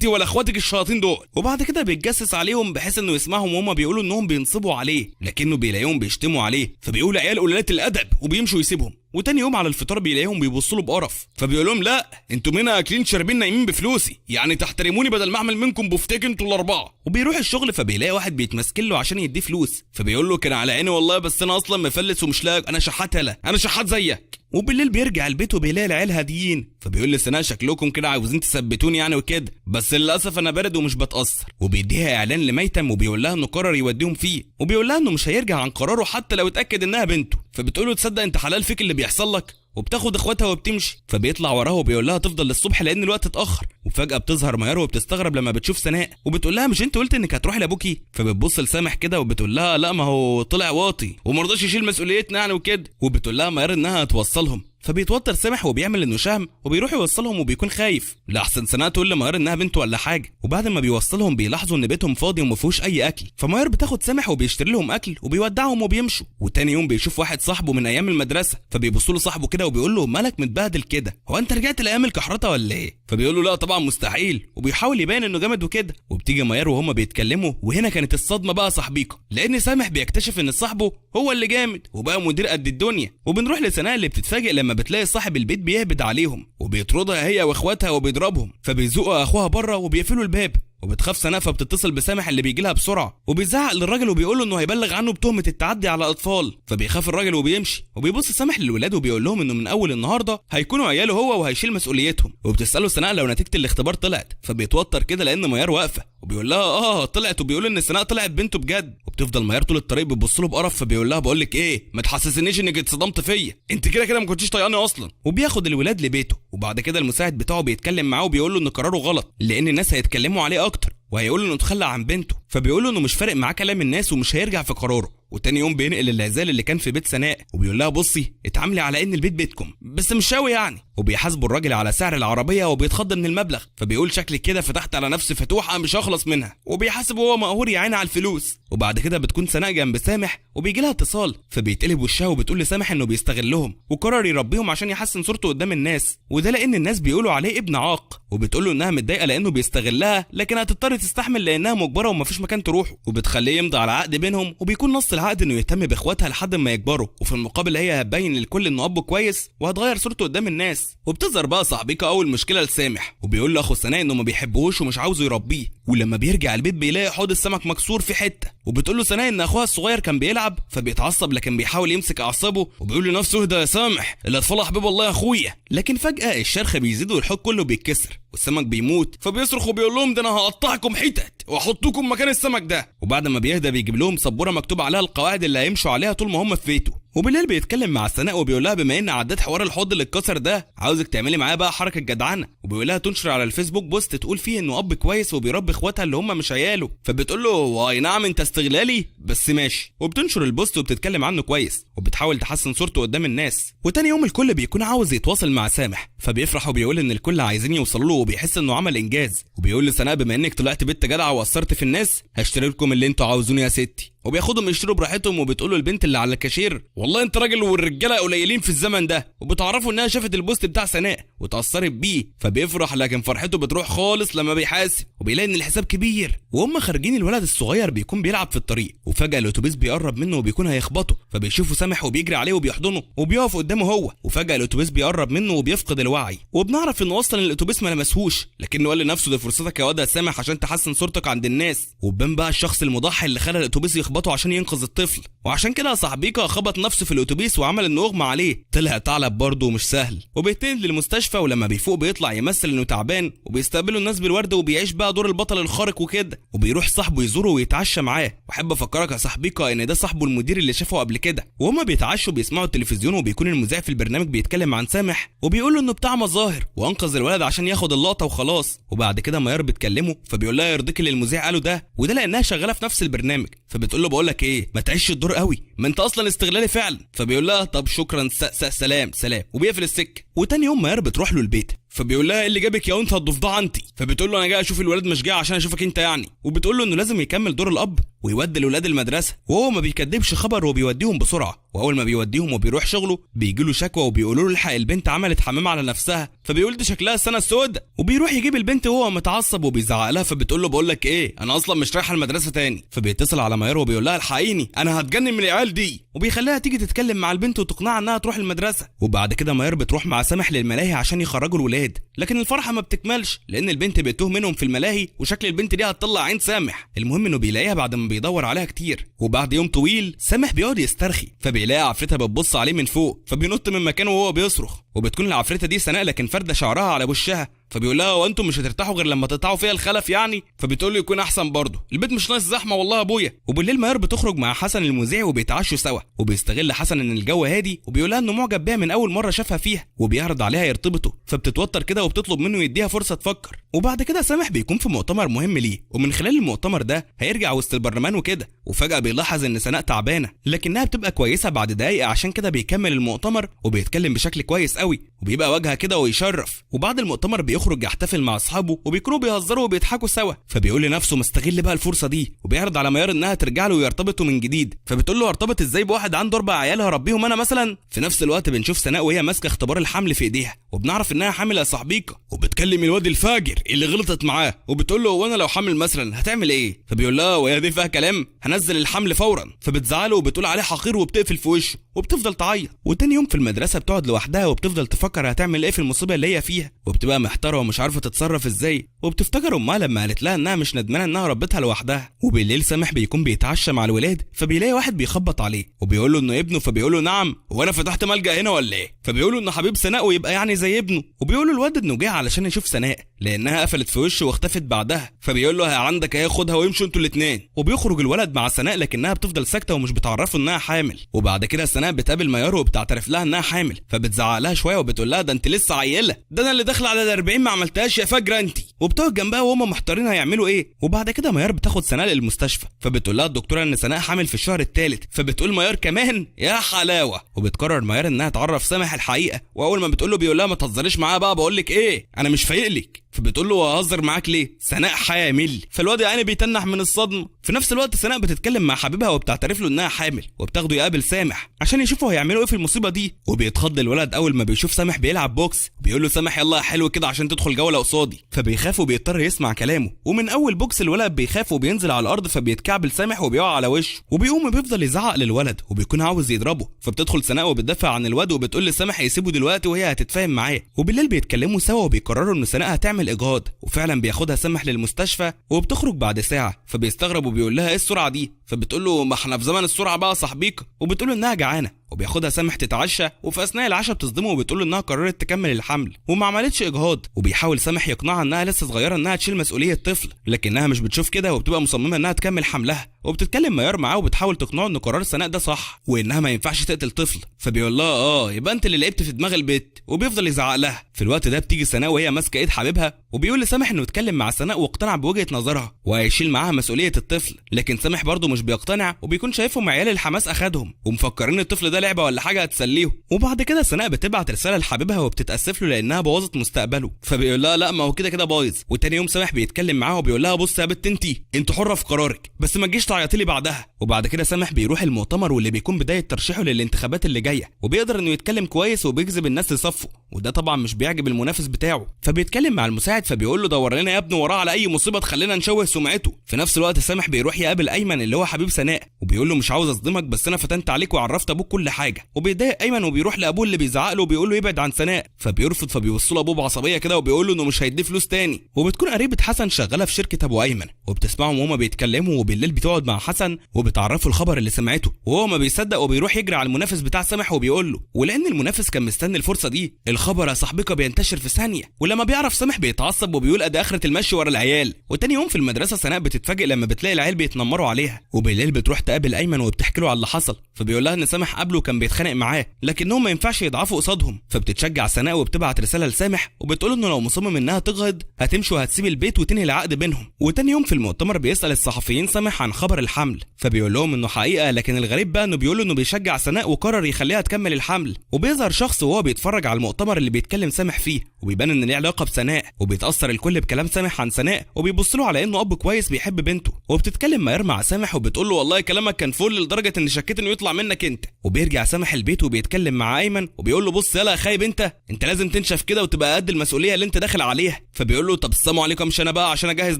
ولا اخواتك الشياطين دول. وبعد كده بيتجسس عليهم بحيث انه يسمعهم وهم بيقولوا انهم بينصبوا عليه، لكنه بيلاقيهم بيشتموا عليه فبيقول عيال قلالات الادب وبيمشوا يسيبهم. وتاني يوم على الفطار بيلاقيهم بيبصوا له بقرف، فبيقول لهم لا انتوا هنا اكلين شاربين نايمين بفلوسي، يعني تحترموني بدل ما اعمل منكم بفتيك انتوا ال4. وبيروح الشغل فبيلاقي واحد بيتمسكن له عشان يديه فلوس، فبيقول له كان على عيني والله بس انا اصلا مفلس ومش لاقي، انا شحات هلا انا شحات زيك. وبالليل بيرجع البيت وبيلاقي العيال هاديين، فبيقول لسناء شكلكم كده عاوزين تثبتوني يعني وكده، بس للاسف انا بارد ومش بتاثر. وبيديها اعلان لميتم وبيقول لها انه قرر يوديهم فيه، وبيقول لها انه مش هيرجع عن قراره حتى لو اتاكد انها بنته. فبتقول له تصدق انت حلال فيك اللي بيحصل لك، وبتاخد اخواتها وبتمشي. فبيطلع وراها وبيقول لها تفضل للصبح لان الوقت اتاخر. وفجاه بتظهر ميار وبتستغرب لما بتشوف سناء وبتقول لها مش انت قلت انك هتروحي لابوكي؟ فبتبص لسامح كده وبتقول لها لا ما هو طلع واطي ومرضاش يشيل مسؤوليتنا يعني وكده. وبتقول لها ميار انها هتوصلهم، فبيتوتر سامح وبيعمل انه شهم وبيروح يوصلهم وبيكون خايف لاحسن سناء تقول لميار انها بنته ولا حاجه. وبعد ما بيوصلهم بيلاحظوا ان بيتهم فاضي وما فيهوش اي اكل، فميار بتاخد سامح وبيشتري لهم اكل وبيودعهم وبيمشوا. وتاني يوم بيشوف واحد صاحبه من ايام المدرسه، فبيبص له صاحبه كده وبيقول له مالك متبهدل كده، هو انت رجعت لايام الكحرطه ولا ايه؟ فبيقول له لا طبعا مستحيل، وبيحاول يبين انه جامد وكده. وبتيجي ميار وهما بيتكلموا، وهنا كانت الصدمه بقى صاحبيكه، لان سامح بيكتشف ان صاحبه هو اللي جامد وبقى مدير قد الدنيا. وبنروح لسناء اللي بتتفاجئ لما بتلاقي صاحب البيت بيهبد عليهم وبيطردها هي واخواتها وبيضربهم، فبيزقوا اخوها بره وبيقفلوا الباب. وبتخاف سناء فبتتصل بسامح اللي بيجي لها بسرعه وبيزعق للراجل وبيقول له انه هيبلغ عنه بتهمه التعدي على الاطفال. فبيخاف الراجل وبيمشي، وبيبص سامح للولاد وبيقول لهم انه من اول النهارده هيكونوا عياله هو وهيشيل مسؤوليتهم. وبتساله سناء لو نتيجه الاختبار طلعت، فبيتوتر كده لان ميار واقفه وبيقول لها طلعت، وبيقول ان سناء طلعت بنته بجد. وبتفضل ميار طول الطريق بتبص له بقرف، فبيقول لها بقول لك ايه ما تحسسنيش انك اتصدمت فيا، انت كده ما كنتيش طايقاني اصلا. وبياخد الولاد لبيته، وبعد كده المساعد بتاعه بيتكلم معاه وبيقول له ان قراره غلط لان الناس هيتكلموا عليه اكتر وهيقول له انه تخلى عن بنته. فبيقول له انه مش فارق معاه كلام الناس ومش هيرجع في قراره. وتاني يوم بينقل العزال اللي كان في بيت سناء وبيقول لها بصي اتعاملي على ان البيت بيتكم بس مش قوي يعني. وبيحاسبوا الراجل على سعر العربيه وبيتخض من المبلغ، فبيقول شكلك كده فتحت على نفسي فتوحه مش هخلص منها. وبيحاسب وهو مقهور يا عيني على الفلوس. وبعد كده بتكون سناء جنب سامح وبيجي لها اتصال، فبيتقلب وشها وبتقول لسامح انه بيستغلهم وقرر يربيهم عشان يحسن صورته قدام الناس، وده لان الناس بيقولوا عليه ابن عاق. وبتقول له انها متضايقه لانه بيستغلها لكن هتضطر تستحمل لانها مجبره ومفيش مكان تروحه. وبتخليه يمضي على عقد بينهم، وبيكون نص العقد انه يهتم باخواتها لحد ما يكبروا، وفي المقابل هي هتبين للكل انه اب كويس وهتغير صورته قدام الناس. وبتظهر بقى صاحبيكه اول مشكله لسامح، وبيقول له اخو سناء انه ما بيحبهوش ومش عاوزه يربيه. ولما بيرجع البيت بيلاقي حوض السمك مكسور في حته، وبتقول له سناء ان اخوها الصغير كان بيلعب فبيتعصب لكن بيحاول يمسك اعصابه وبيقول لنفسه اهدى يا سامح الاطفال احباب الله يا اخويا. لكن فجاه الشرخ بيزيد والحوض كله بيتكسر والسمك بيموت، فبيصرخ وبيقول لهم ده انا هقطعكم حتت واحطكم مكان السمك ده. وبعد ما بيهدى بيجيب لهم سبوره مكتوب عليها القواعد اللي هيمشوا عليها طول ما هم في بيته. وبالليل بيتكلم مع سناء وبيقول لها بما ان عديت حوار الحوض اللي اتكسر ده عاوزك تعملي معايا بقى حركه جدعنه، وبيقول لها تنشر على الفيسبوك بوست تقول فيه انه اب كويس وبيربي اخواتها اللي هم مش عياله. فبتقول له واي نعم انت استغلالي بس ماشي، وبتنشر البوست وبتتكلم عنه كويس وبتحاول تحسن صورته قدام الناس. وتاني يوم الكل بيكون عاوز يتواصل مع سامح، فبيفرح وبيقول ان الكل عايزين يوصلوا له وبيحس انه عمل انجاز. وبيقول لسناء بما انك طلعت بنت جدعه وقصرت في الناس هشتري لكم اللي انتوا عاوزونه يا ستي. وبياخدهم يشتروا براحتهم، وبتقول له البنت اللي على الكاشير والله انت راجل والرجاله قليلين في الزمن ده، وبتعرفوا انها شافت البوست بتاع سناء وتاثرت بيه، فبيفرح لكن فرحته بتروح خالص لما بيحاسب وبيلاقي ان الحساب كبير. وهم خارجين الولد الصغير بيكون بيلعب في الطريق، وفجاه الاتوبيس بيقرب منه وبيكون هيخبطه، فبيشوفه سامح وبيجري عليه وبيحضنه وبيقف قدامه هو، وفجاه الاتوبيس بيقرب منه وبيفقد الوعي، وبنعرف انه اصلا الاتوبيس ما لمسهوش، لكنه قال لنفسه دي فرصتك يا واد يا سامح عشان تحسن صورتك عند الناس. وبان بقى الشخص المضحي اللي خلى الاتوبيس يخبطه عشان ينقذ الطفل، وعشان كده صاحبيكا خبط نفسه في الاتوبيس وعمل انه اغمى عليه، طلع ثعلب برضه ومش سهل، وبيتنقل للمستشفى، ولما بيفوق بيطلع يمثل انه تعبان، وبيستقبله الناس بالورد وبيعيش بقى دور البطل الخارق وكده، وبيروح صاحبه يزوره ويتعشى معاه. واحب افكرك يا صاحبيكا ان ده صاحبه المدير اللي شافه قبل كده، وهما بيتعشوا بيسمعوا التلفزيون، وبيكون المذيع في البرنامج بيتكلم عن سامح وبيقول له انه بتاع مظاهر وانقذ الولد عشان ياخد اللقطه وخلاص. وبعد كده ميار بتكلمه فبيقول لها يرضيك اللي المذيع قاله ده، وده لانها شغاله في نفس البرنامج، فبتقول له بقول لك ايه ما تعيش الدور قوي، ما انت اصلا استغلالي فعلا. فبيقول لها طب شكرا سلام سلام، وبيقفل السكه. وتاني يوم ميار بتروح له البيت، فبيقول لها ايه اللي جابك يا انت الضفدعه انت؟ فبتقول له انا جاي اشوف الولاد مش جاي عشان اشوفك انت يعني. وبتقول له انه لازم يكمل دور الاب ويودي الولاد المدرسه، وهو ما بيكدبش خبر وبيوديهم بسرعه، واول ما بيوديهم وبيروح شغله بيجي له شكوى وبيقولوا له الحق البنت عملت حمام على نفسها، فبيقول دي شكلها السنه السوداء، وبيروح يجيب البنت وهو متعصب وبيزعق لها، فبتقول له بقول لك ايه انا اصلا مش رايحه المدرسه تاني. فبيتصل على ميار وبيقول لها الحقيني انا هتجنن من العيال دي، وبيخليها تيجي تتكلم مع البنت وتقنعها انها تروح المدرسه. وبعد كده ميار بتروح مع سامح للملاهي عشان يخرجوا الولاد، لكن الفرحه ما بتكملش لان البنت بتتوه منهم في الملاهي، وشكل البنت دي هتطلع عين سامح. المهم انه بيلاقيها بعد ما بيدور عليها كتير، وبعد يوم طويل سامح بيقعد يسترخي، فبيلاقي عفريتها بتبص عليه من فوق، فبينط من مكانه وهو بيصرخ، وبتكون العفريته دي سناء لكن فردة شعرها على وشها، فبيقول لها هو انتم مش هترتاحوا غير لما تقطعوا فيها الخلف يعني؟ فبتقول له يكون احسن برضه، البيت مش ناقص زحمه والله يا ابويا. وبالليل ميار بتخرج مع حسن المذيع وبيتعشوا سوا، وبيستغل حسن ان الجو هادي وبيقول لها انه معجب بيها من اول مره شافها فيها، وبيعرض عليها يرتبطوا، فبتتوتر كده وبتطلب منه يديها فرصه تفكر. وبعد كده سامح بيكون في مؤتمر مهم ليه، ومن خلال المؤتمر ده هيرجع وسط البرلمان وكده، وفجاه بيلاحظ ان سناء تعبانه لكنها بتبقى كويسه بعد دقايق، عشان كده بيكمل المؤتمر وبيتكلم بشكل كويس قوي وبيبقى وجهها كده ويشرف. وبعد المؤتمر بيخرج يحتفل مع اصحابه وبيكونوا بيهزروا وبيضحكوا سوا، فبيقول لنفسه مستغل بقى الفرصه دي، وبيعرض على ميار انها ترجع له ويرتبطوا من جديد. فبتقول له ارتبط ازاي بواحد عنده 4 عيال هربيهم انا مثلا؟ في نفس الوقت بنشوف سناء وهي ماسكه اختبار الحمل في ايديها، وبنعرف انها حامل يا صاحبيكا، وبتكلم الواد الفاجر اللي غلطت معاه، وبتقول له وانا لو حامل مثلا هتعمل ايه؟ فبيقول لها وهي دي فيها كلام، هنزل الحمل فورا. فبتزعله وبتقول عليه حقير وبتقفل في وشه وبتفضل تعيط. وتاني يوم في المدرسه بتقعد لوحدها وبتفضل تفكر هتعمل ايه في المصيبه اللي هي فيها، وبتبقى محتاره ومش عارفه تتصرف ازاي، وبتفتكر امها لما قالت لها انها مش ندمانه انها ربتها لوحدها. وبالليل سامح بيكون بيتعشى مع الولاد، فبيلاقي واحد بيخبط عليه وبيقول له انه ابنه، فبيقول له نعم هو انا فتحت ملجأ هنا ولا ايه؟ فبيقول له انه حبيب سناء ويبقى يعني زي ابنه، وبيقول له الواد انه جه علشان يشوف سناء لانها قفلت في وشه واختفت بعدها، فبيقول له عندك اهي خدها ويمشوا انتوا الاثنين. وبيخرج الولد مع سناء لكنها بتفضل ساكته ومش بتعرفه انها حامل. وبعد كده سناء بتقابل ميار وبتعترف لها انها حامل، فبتزعق لها شويه وبتقول لها ده انت لسه عيله، ده انا اللي داخله على 40 ما عملتهاش يا فجره انت، وبتقعد جنبها وهم محتارين هيعملوا ايه. وبعد كده ميار بتاخد سناء للمستشفى، فبتقول لها الدكتوره ان سناء حامل في الشهر الثالث، فبتقول ميار كمان يا حلاوه. وبتقرر ميار انها تعرف سامح الحقيقه، واول ما بتقول له بيقول لها ما تهزريش معايا بقى، بقول لك ايه انا مش فايقلك. فبتقول له اهزر معاك ليه؟ سناء حامل. فالواد يعني بيتنح من الصدمه. في نفس الوقت سناء بتتكلم مع حبيبها وبتعترف له انها حامل، وبتاخده يقابل سامح عشان يشوفوا هيعملوا ايه في المصيبه دي. وبيتخض الولد اول ما بيشوف سامح بيلعب بوكس، بيقول له سامح يلا يا حلو كده عشان تدخل جوله قصادي، فبيخاف وبيضطر يسمع كلامه. ومن اول بوكس الولد بيخاف وبينزل على الارض، فبيتكعبل سامح وبيقع على وشه، وبيقوم بيفضل يزعق للولد وبيكون عاوز يضربه. فبتدخل سناء وبتدافع عن الواد وبتقول لسامح يسيبه دلوقتي وهي هتتفاهم معاه. وبالليل بيتكلموا سوا وبيقرروا ان سناء هتعمل اجهاض، وفعلا بياخدها سامح للمستشفى وبتخرج بعد ساعه. فبيستغرب وبيقول لها ايه السرعه دي؟ فبتقول له ما احنا في زمن السرعه بقى صاحبيك، وبتقول له انها جعانه. وبياخدها سامح تتعشى، وفي اثناء العشاء بتصدمه وبتقول له انها قررت تكمل الحمل وما عملتش اجهاض. وبيحاول سامح يقنعها انها لسه صغيره انها تشيل مسؤوليه طفل، لكنها مش بتشوف كده وبتبقى مصممه انها تكمل حملها. وبتتكلم ميار معاه وبتحاول تقنعه ان قرار سناء ده صح وانها ما ينفعش تقتل طفل. فبيقول لها يبقى انت اللي لعبت في دماغ البيت، وبيفضل يزعق لها. في الوقت ده بتيجي سناء وهي ماسكه ايد حبيبها، وبيقول لسامح انه يتكلم مع سناء واقتنع بوجهه نظرها وهيشيل معاها مسؤوليه الطفل، لكن سامح برضه مش بيقتنع وبيكون شايفهم عيال الحماس اخدهم ومفكرين الطفل ده لعبه ولا حاجه هتسليهم. وبعد كده سناء بتبعت رساله لحبيبها وبتتاسف له لانها بوظت مستقبله، فبيقول لها لا ما هو كده كده بايظ. وتاني يوم سامح بيتكلم معاها وبيقول لها بص يا بت انت حره في قرارك، بس ما تجيش تعيطي لي بعدها. وبعد كده سامح بيروح المؤتمر واللي بيكون بدايه ترشيحه للانتخابات اللي جايه، وبيقدر انه يتكلم كويس وبيجذب الناس لصفه، وده طبعا مش بيعجب المنافس بتاعه. فبيتكلم مع المساعد فبيقول له دور لنا يا ابني وراه على اي مصيبه تخلينا نشوه سمعته. في نفس الوقت سامح بيروح يقابل ايمن اللي هو حبيب سناء، وبيقول له مش عاوز اصدمك بس انا فتنت عليك وعرفت ابوك كل حاجه. وبيضايق ايمن وبيروح لابوه اللي بيزعق له وبيقول له يبعد عن سناء، فبيرفض. فبيوصل ابوه بعصبيه كده وبيقول له انه مش هيديه فلوس تاني. وبتكون قريبه حسن شغاله في شركه ابو ايمن وبتسمعهم وهما بيتكلموا، وبالليل بتقعد مع حسن وبتعرفه الخبر اللي سمعته، وهو ما بيصدق وبيروح يجري على المنافس بتاع سامح وبيقول له. ولان المنافس كان مستني الفرصه دي، الخبر يا صاحبك بينتشر في ثانيه. ولما بيعرف سامح بيتعصب وبيقول ادي اخره المشي ورا العيال. وتاني يوم في المدرسه سناء بتتفاجئ لما بتلاقي العيال بيتنمروا عليها، وبالليل بتروح تقابل ايمن وبتحكي له على اللي حصل، فبيقول لها ان سامح قابله وكان بيتخانق معاه لكنهم ما ينفعش يضعفوا قصادهم. فبتتشجع سناء وبتبعت رساله لسامح وبتقول انه لو مصمم انها تجهض هتمشي وهتسيب البيت وتنهي العقد بينهم. وتاني يوم في المؤتمر بيسال الصحفيين سامح عن خبر الحمل، فبيقول لهم انه حقيقه، لكن الغريب بقى انه بيقول انه بيشجع سناء وقرر يخليها تكمل الحمل. وبيظهر شخص وهو بيتفرج على المؤتمر اللي بيتكلم سامح فيه، وبيبان ان ليه علاقه بسناء، وبيتاثر الكل بكلام سامح عن سناء وبيبص له على انه اب كويس بيحب بنته. وبتتكلم ميار مع سامح وبتقول له والله كلامك كان فل لدرجه ان شكيت انه يطلع منك انت. وبيرجع سامح البيت وبيتكلم مع ايمن وبيقول له بص يلا يا خايب انت لازم تنشف كده وتبقى قد المسؤوليه اللي انت داخل عليها. فبيقول له طب السلام عليكم مش انا بقى عشان اجهز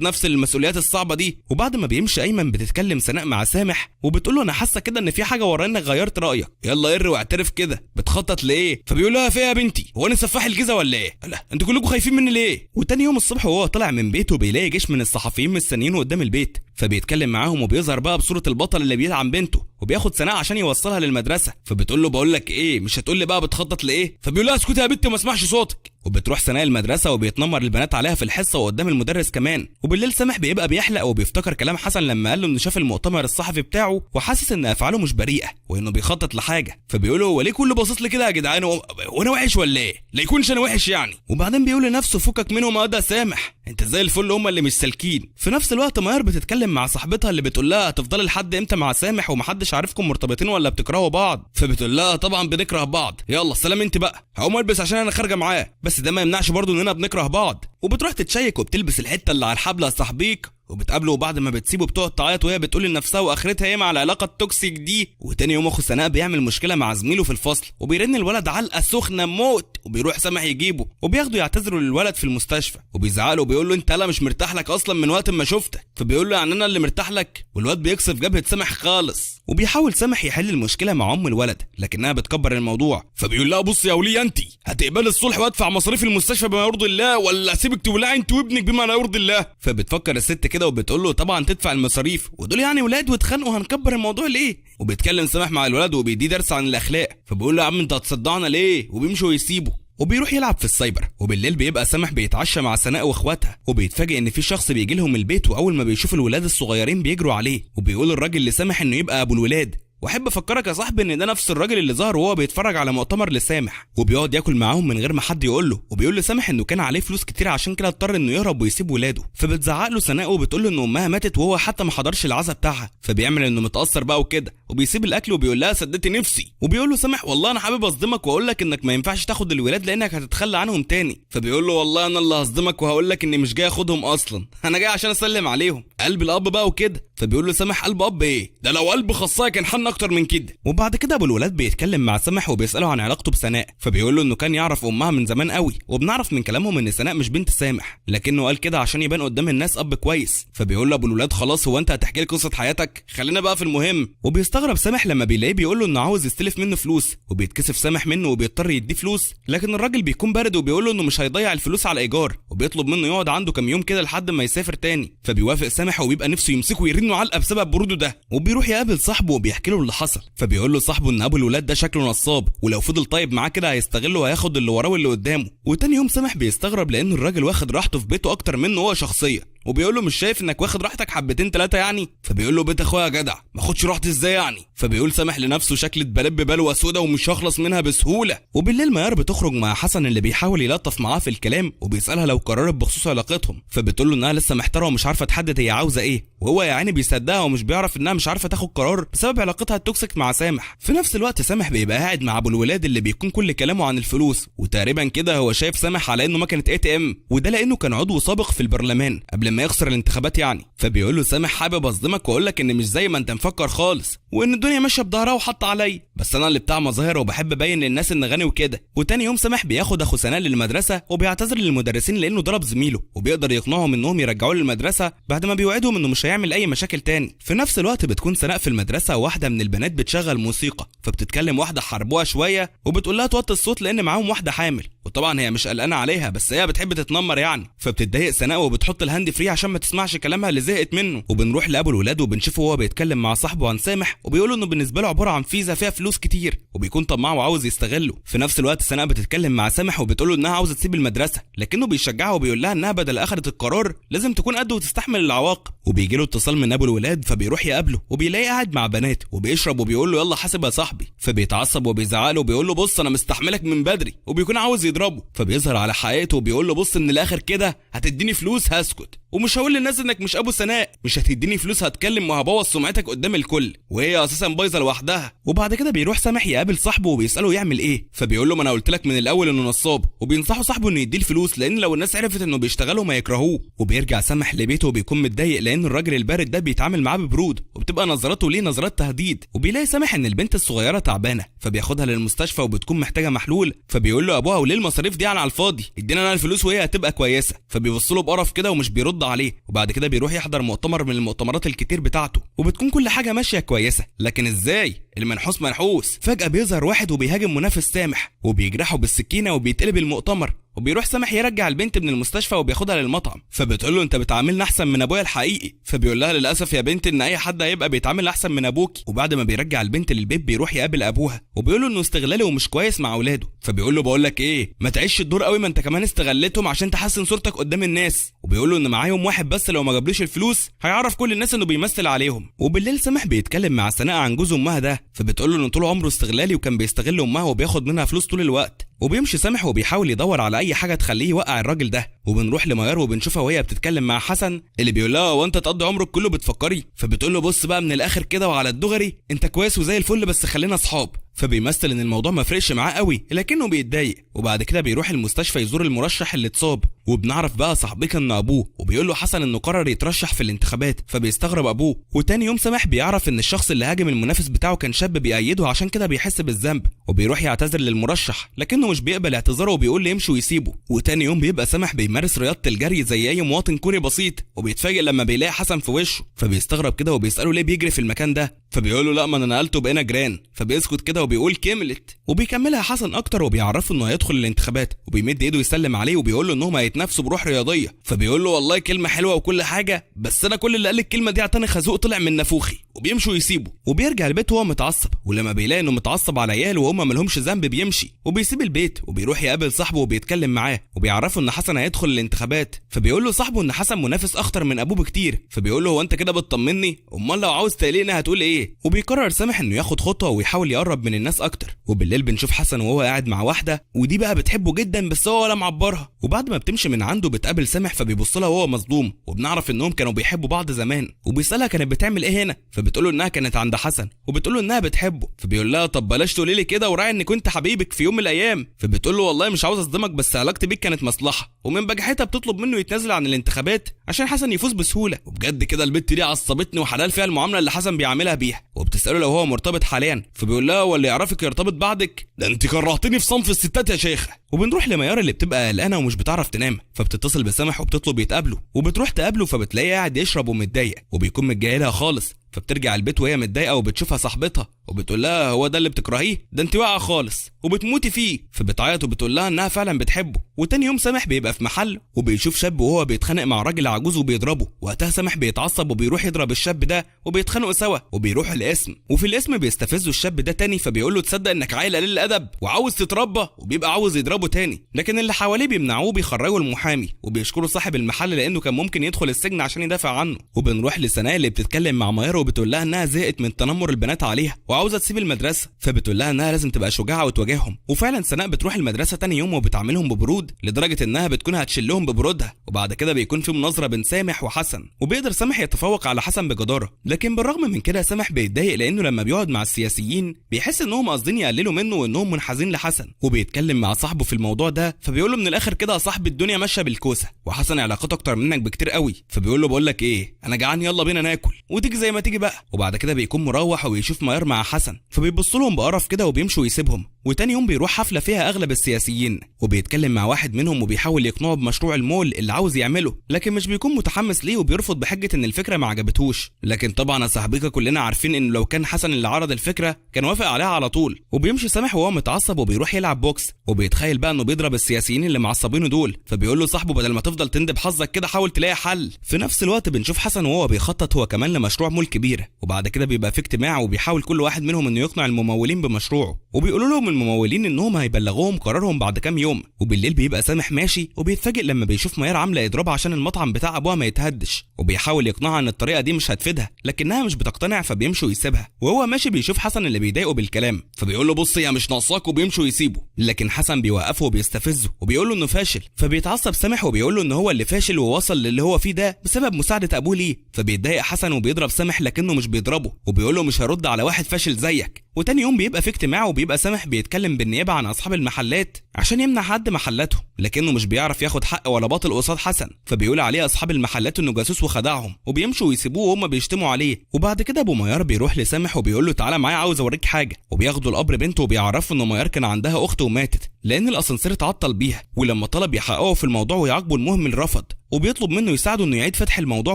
نفسي للمسؤوليات الصعبه دي. وبعد ما بيمشي ايمن بتتكلم سناء مع سامح وبتقول له انا حاسه كده ان في حاجه ورا انك غيرت رايك، يلا قر واعترف كده، بتخطط لايه؟ فبيقول لها فيها يا بنتي هو انا سفاح الجيزه ولا ايه؟ لا انتوا كلكم خايفين مني ليه؟ وتاني يوم الصبح وهو طالع من بيته بيلاقي جيش من الصحفيين مستنيينه قدام البيت، فبيتكلم معاهم وبيظهر بقى بصوره البطل اللي بيدعم بنته، وبياخد سناء عشان يوصلها للمدرسه. فبتقول له بقول لك ايه مش هتقول لي بقى بتخطط لايه؟ فبيقول لها اسكتي يا بنتي وما اسمعش صوتك. وبتروح سناء المدرسه وبيتنمر البنات عليها في الحصه وقدام المدرس كمان. وبالليل سامح بيبقى بيحلق وبيفتكر كلام حسن لما قال له انه شاف المؤتمر الصحفي بتاعه وحاسس ان افعاله مش بريئه وانه بيخطط لحاجه. فبيقول له هو ليه كله باصص لي كده يا جدعان وانا وحش ولا ايه؟ لا يكونش انا وحش يعني. وبعدين بيقول لنفسه فكك منهم يا ده سامح، انت زي الفل هم اللي مش سالكين. في نفس الوقت ميار بتتكلم مع صاحبتها اللي بتقول لها هتفضلي لحد امتى مع سامح ومحدش عارفكم مرتبطين ولا بتكرهوا بعض؟ فبتقول لها طبعا بنكره بعض، يلا سلام انت بقى، هقوم البس عشان انا خارجه معاه، بس ده ما يمنعش برضه اننا بنكره بعض. وبتروح تتشيك وبتلبس الحته اللي على الحبل يا صاحبيك وبتقابله، وبعد ما بتسيبه بتقعد تعيط وهي بتقول لنفسها واخرتها ايه مع العلاقه التوكسيك دي. وتاني يوم اخو سناء بيعمل مشكله مع زميله في الفصل وبيرن الولد علقه سخنه موت، وبيروح سامح يجيبه وبياخده يعتذروا للولد في المستشفى، وبيزعق له وبيقول له انت لا مش مرتاح لك اصلا من وقت ما شفتك. فبيقول له يعني انا اللي مرتاح لك؟ والواد بيكسف جبهه سامح خالص. وبيحاول سامح يحل المشكله مع ام الولد لكنها بتكبر الموضوع، فبيقول لها بص يا وليه انت هتقبلي الصلح وادفع مصاريف المستشفى بما يرضي الله ولا اسيبك تولعي انت وابنك بما لا يرضي الله؟ فبتفكر الست كده وبتقول له طبعا تدفع المصاريف، ودول يعني ولاد واتخانقوا هنكبر الموضوع ليه؟ وبيتكلم سامح مع الولد وبيديه درس عن الاخلاق، فبيقول له يا عم انت هتصدعنا ليه؟ وبيمشي ويسيبه وبيروح يلعب في السايبر. وبالليل بيبقى سامح بيتعشى مع سناء واخواتها وبيتفاجئ ان في شخص بيجي لهم البيت، واول ما بيشوف الولاد الصغيرين بيجروا عليه، وبيقول الراجل لسامح انه يبقى ابو الولاد. واحب افكرك يا صاحبي ان ده نفس الراجل اللي ظهر وهو بيتفرج على مؤتمر لسامح وبيقعد ياكل معاهم من غير ما حد يقول له، وبيقول لسامح انه كان عليه فلوس كتير عشان كده اضطر انه يهرب ويسيب ولاده. فبتزعق له سناء وبتقول له ان امها ماتت وهو حتى ما حضرش العزا بتاعها، فبيعمل انه متاثر بقى وكده وبيسيب الاكل وبيقول لها سدتي نفسي. وبيقول له سامح والله انا حابب اصدمك واقول لك انك ما ينفعش تاخد الولاد لانك هتتخلى عنهم تاني. فبيقول له والله انا اللي هصدمك وهقول لك اني مش جاي اخدهم اصلا، انا جاي عشان اسلم عليهم، قلب الاب بقى وكده. فبيقول له سامح قلب اب ايه ده؟ لو قلب خصايه كان حن اكتر من كده. وبعد كده ابو الولاد بيتكلم مع سامح وبيساله عن علاقته بسناء، فبيقول له انه كان يعرف امها من زمان قوي، وبنعرف من كلامهم ان سناء مش بنت سامح، لكنه قال كده عشان يبان قدام الناس اب كويس. فبيقول له ابو الولاد خلاص هو انت هتحكي لي قصه حياتك، خلينا بقى في المهم. وبيستغرب سامح لما بيلاقيه بيقول له انه عاوز يستلف منه فلوس، وبيتكسف سامح منه وبيضطر يديه فلوس، لكن الراجل بيكون بارد وبيقول له انه مش هيضيع الفلوس على ايجار، وبيطلب منه يقعد عنده كام يوم كده لحد ما يسافر تاني. فبيوافق سامح وبيبقى نفسه يمسكه ويرنه علقه بسبب بروده ده، وبيروح يقابل صاحبه وبيحكي له اللي حصل. فبيقول له صاحبه ان ابو الولاد ده شكله نصاب ولو فضل طيب معاه كده هيستغله وهياخد اللي وراه واللي قدامه. وتاني يوم سامح بيستغرب لان الراجل واخد راحته في بيته اكتر منه هو شخصيا، وبيقول له مش شايف انك واخد راحتك حبتين 3 يعني؟ فبيقول له بيت اخويا يا جدع، ما اخدش راحتي ازاي يعني؟ فبيقول سامح لنفسه شكلة بلب بلوه سودا ومش هخلص منها بسهوله. وبالليل ميار بتخرج مع حسن اللي بيحاول يلطف معاه في الكلام، وبيسالها لو قررت بخصوص علاقتهم، فبتقول له انها لسه محتاره ومش عارفه تحدد هي عاوزه ايه، وهو يا عيني بيصدقها ومش بيعرف انها مش عارفه تاخد قرار بسبب علاقتها التوكسيك مع سامح. في نفس الوقت سامح بيبقى قاعد مع ابو الولاد اللي بيكون كل كلامه عن الفلوس، وتقريبا كده هو شايف سامح على انه مكنه ATM، وده لانه كان عضو سابق في البرلمان قبل ما يخسر الانتخابات يعني. فبيقول له سامح حابب اصدمك واقول لك ان مش زي ما انت مفكر خالص، وان الدنيا ماشيه بظهرها وحاطه عليا، بس انا اللي بتاع مظاهر وبحب ابين للناس ان غني وكده. وتاني يوم سامح بياخد اخو سناء للمدرسه وبيعتذر للمدرسين لانه ضرب زميله، وبيقدر يقنعهم انهم يرجعوه للمدرسه بعد ما بيوعدهم انه مش هيعمل اي مشاكل تاني. في نفس الوقت بتكون سناء في المدرسه وواحده من البنات بتشغل موسيقى، فبتتكلم واحده حربوها شويه وبتقول لها توطي الصوت لان معاهم واحده حامل، وطبعا هي مش قلقانه عليها بس هي بتحب تتنمر يعني. فبتتضايق سناء وبتحط الهاند فري عشان ما تسمعش كلامها اللي زهقت منه. وبنروح لابو الولاد وبنشوفه وهو بيتكلم مع صاحبه عن سامح، وبيقول له انه بالنسبه له عباره عن فيزا فيها فلوس كتير، وبيكون طماع وعاوز يستغله. في نفس الوقت سناء بتتكلم مع سامح وبتقول له انها عاوزه تسيب المدرسه، لكنه بيشجعها وبيقول لها انها بدل اخذت القرار لازم تكون قد وتستحمل العواقب. وبيجي له اتصال من ابو الولاد فبيروح يقابله وبيلاقيه قاعد مع بنات وبيشرب، وبيقول له يلا حاسب يا صاحبي. فبيتعصب وبيزعق له وبيقول له بص انا مستحملك من بدري، وبيكون عاوز يضربه. فبيظهر على حقيقته وبيقول له بص من الاخر كده هتديني فلوس هسكت، ومش هقول للناس انك مش ابو سناء، مش هتديني فلوس هتكلم وهبوظ سمعتك قدام الكل، وهي اساسا بايظه لوحدها. وبعد كده بيروح سامح يقابل صاحبه وبيساله يعمل ايه، فبيقول له ما انا قلت لك من الاول انه نصاب، وبينصحه صاحبه انه يديه الفلوس لان لو الناس عرفت انه بيشتغلوا ما يكرهوه. وبيرجع سامح لبيته وبيكون متضايق لان الراجل البارد ده بيتعامل معاه ببرود، وبتبقى نظراته ليه نظرات تهديد. وبيلاقي سامح ان البنت الصغيره تعبانه فبياخدها للمستشفى وبتكون محتاجه محلول، فبيقول له ابوها وليه المصاريف دي على الفاضي، ادينا انا الفلوس وهي هتبقى كويسه. فبيبص له بقرف كده ومش بيرد عليه. وبعد كده بيروح يحضر مؤتمر من المؤتمرات الكتير بتاعته، وبتكون كل حاجه ماشيه كويسه، لكن ازاي المنحوس منحوس فجاه بيظهر واحد وبيهاجم منافس سامح وبيجرحه بالسكينه وبيتقلب المؤتمر. وبيروح سامح يرجع البنت من المستشفى وبياخدها للمطعم، فبتقول له انت بتعاملني احسن من ابويا الحقيقي. فبيقول لها للاسف يا بنت ان اي حد هيبقى بيتعامل احسن من ابوكي. وبعد ما بيرجع البنت للبيت بيروح يقابل ابوها وبيقول له انه استغلالي ومش كويس مع اولاده. فبيقول له بقول لك ايه، ما تعيش الدور قوي، ما انت كمان استغلتهم عشان تحسن صورتك قدام الناس. وبيقول له ان معاه يوم واحد بس لو ما جابليش الفلوس هيعرف كل الناس انه بيمثل عليهم. وبالليل سامح بيتكلم مع سناء عن جوز امها ده، فبتقول له انه طول عمره استغلالي وكان بيستغل امها وبياخد منها فلوس طول الوقت. وبيمشي سامح وبيحاول يدور على اي حاجه تخليه يوقع الراجل ده. وبنروح لميار وبنشوفها وهي بتتكلم مع حسن اللي بيقول لها هو انت تقضي عمرك كله بتفكري؟ فبتقول له بص بقى من الاخر كده وعلى الدغري انت كويس وزي الفل بس خلينا اصحاب. فبيمثل ان الموضوع ما فرقش معاه قوي لكنه بيتضايق. وبعد كده بيروح المستشفى يزور المرشح اللي اتصاب، وبنعرف بقى صاحبك ان ابوه، وبيقول له حسن انه قرر يترشح في الانتخابات فبيستغرب ابوه. وتاني يوم سامح بيعرف ان الشخص اللي هاجم المنافس بتاعه كان شاب بيأيده عشان كده بيحس بالذنب، وبيروح يعتذر للمرشح لكنه مش بيقبل اعتذاره وبيقول لي يمشي ويسيبه. وتاني يوم بيبقى سامح بيمارس رياضه الجري زي اي مواطن كوري بسيط، وبيتفاجئ لما بيلاقي حسن في وشه فبيستغرب كده وبيساله ليه بيجري في المكان ده، فبيقول له لا ما انا نقلته بقينا جيران. فبيسكت كده وبيقول كملت. وبيكملها حسن اكتر وبيعرفه انه هيدخل الانتخابات، وبيمد ايده يسلم عليه وبيقول له انهم هيتنافسوا بروح رياضيه. فبيقول له والله كلمه حلوه وكل حاجه بس انا كل اللي قال الكلمه دي عتاني خازوق طلع من نافوخي. وبيمشوا ويسيبه وبيرجع البيت وهو متعصب، ولما بيلاقي انه متعصب على عياله وهم مالهمش ذنب بيمشي وبيسيب البيت وبيروح يقابل صاحبه وبيتكلم معاه وبيعرفه ان حسن هيدخل الانتخابات. فبيقول له صاحبه ان حسن منافس اخطر من ابوه بكتير. فبيقول له هو انت كده بتطمني؟ امال لو عاوز تقلقني هتقول ايه؟ وبيقرر سامح انه ياخد خطوه ويحاول يقرب من الناس اكتر. وبالليل بنشوف حسن وهو قاعد مع واحده ودي بقى بتحبه جدا بس هو ولا معبرها. وبعد ما بتمشي من عنده بتقابل سامح فبيبص لها وهو مصدوم، وبنعرف انهم كانوا بيحبوا بعض زمان. وبيسالها كانت بتعمل ايه هنا، فبتقول له انها كانت عند حسن، وبتقول له انها بتحبه. فبيقول لها طب بلاش تقولي لي كده وراعي ان كنت حبيبك في يوم من الايام. فبتقول له والله مش عاوز اصدمك بس علاقتي بيك كانت مصلحه. ومن بجحتها بتطلب منه يتنازل عن الانتخابات عشان حسن يفوز بسهوله. وبجد كده البت دي عصبتني وحلال فيها المعامله اللي حسن بيعملها بيها. وبتساله لو هو مرتبط حاليا، فبيقول لها واللي يعرفك يرتبط بعدك؟ ده انت كرهتني في صنف الستات يا شيخه. وبنروح لميار اللي بتبقى قلقانه ومش بتعرف تنام، فبتتصل بسامح وبتطلب يتقابلوا، وبتروح تقابله فبتلاقيه قاعد يشرب ومتضايق وبيكون متجاهلها خالص. فبترجع البيت وهي متضايقه وبتشوفها صاحبتها وبتقول لها هو ده اللي بتكرهيه؟ ده انت واقعه خالص وبتموتي فيه. فبتعيط وبتقول لها انها فعلا بتحبه. وتاني يوم سامح بيبقى في محل وبيشوف شاب وهو بيتخانق مع راجل عجوز وبيضربه. وقتها سامح بيتعصب وبيروح يضرب الشاب ده وبيتخانقوا سوا وبيروح القسم. وفي القسم بيستفزوا الشاب ده تاني فبيقول له تصدق انك عيل قليل الادب وعاوز تتربى، وبيبقى عاوز يضربه يخطبوا تاني، لكن اللي حواليه بيمنعوه وبيخرجوا المحامي وبيشكروا صاحب المحل لانه كان ممكن يدخل السجن عشان يدافع عنه. وبنروح لسناء اللي بتتكلم مع ميار وبتقول لها انها زهقت من تنمر البنات عليها وعاوزه تسيب المدرسه، فبتقول لها انها لازم تبقى شجاعه وتواجههم. وفعلا سناء بتروح المدرسه تاني يوم وبتعاملهم ببرود لدرجه انها بتكون هتشلهم ببرودها. وبعد كده بيكون في مناظره بين سامح وحسن، وبيقدر سامح يتفوق على حسن بجداره، لكن بالرغم من كده سامح بيتضايق لانه لما بيقعد مع السياسيين بيحس انهم قاصدين يقللوا منه وانهم منحازين لحسن. وبيتكلم مع صاحبه في الموضوع ده فبيقول له من الاخر كده يا صاحبي الدنيا ماشيه بالكوسه وحسن علاقته اكتر منك بكتير قوي. فبيقول له بقول لك ايه، انا جعان يلا بينا ناكل وتيجي زي ما تيجي بقى. وبعد كده بيكون مروح وبيشوف ميار مع حسن فبيبص لهم بقرف كده وبيمشوا ويسيبهم. وتاني يوم بيروح حفله فيها اغلب السياسيين وبيتكلم مع واحد منهم وبيحاول يقنعه بمشروع المول اللي عاوز يعمله، لكن مش بيكون متحمس ليه وبيرفض بحجه ان الفكره ما عجبتهوش. لكن طبعا يا صاحبيك كلنا عارفين ان لو كان حسن اللي عرض الفكره كان وافق عليها على طول. وبيمشي سامح وهو متعصب وبيروح يلعب بوكس وبيتخيل بقى انه بيضرب السياسيين اللي معصبينه دول، فبيقول له صاحبه بدل ما تفضل تندب حظك كده حاول تلاقي حل. في نفس الوقت بنشوف حسن وهو بيخطط هو كمان لمشروع مول كبير، وبعد كده بيبقى في اجتماع وبيحاول كل واحد منهم انه يقنع الممولين بمشروعه، وبيقولوا لهم الممولين انهم هيبلغوهم قرارهم بعد كام يوم. وبالليل بيبقى سامح ماشي وبيتفاجئ لما بيشوف ميار عامله اضراب عشان المطعم بتاع ابوها ما يتهدش، وبيحاول يقنعها ان الطريقه دي مش هتفيدها لكنها مش بتقتنع فبيمشي ويسيبها. وهو ماشي بيشوف حسن اللي بيضايقه بالكلام فبيقول له بص يا مش ناقصاك وبيمشي ويسيبه، لكن حسن بيوقفه وبيستفزه وبيقول له انه فاشل. فبيتعصب سامح وبيقول له ان هو اللي فاشل ووصل للي هو فيه ده بسبب مساعده ابوه ليه. فبيتضايق حسن وبيضرب سامح لكنه مش بيضربه وبيقول له مش هرد على واحد فاشل زيك. وتاني يوم بيبقى في اجتماع وبيبقى سامح بيتكلم بالنيابه عن اصحاب المحلات عشان يمنع حد محلاتهم، لكنه مش بيعرف ياخد حق ولا باطل قصاد حسن، فبيقول عليه اصحاب المحلات انه جاسوس وخدعهم وبيمشوا ويسيبوه وهم بيشتموا عليه. وبعد كده ابو ميار بيروح لسامح وبيقول له تعالى معايا عاوز اوريك حاجه، وبياخدوا القبر بنته وبيعرفوا ان ميار كان عندها اخت وماتت لان الاسانسير اتعطل بيها، ولما طلب يحققوا في الموضوع ويعاقبوا المهمل رفض وبيطلب منه يساعده انه يعيد فتح الموضوع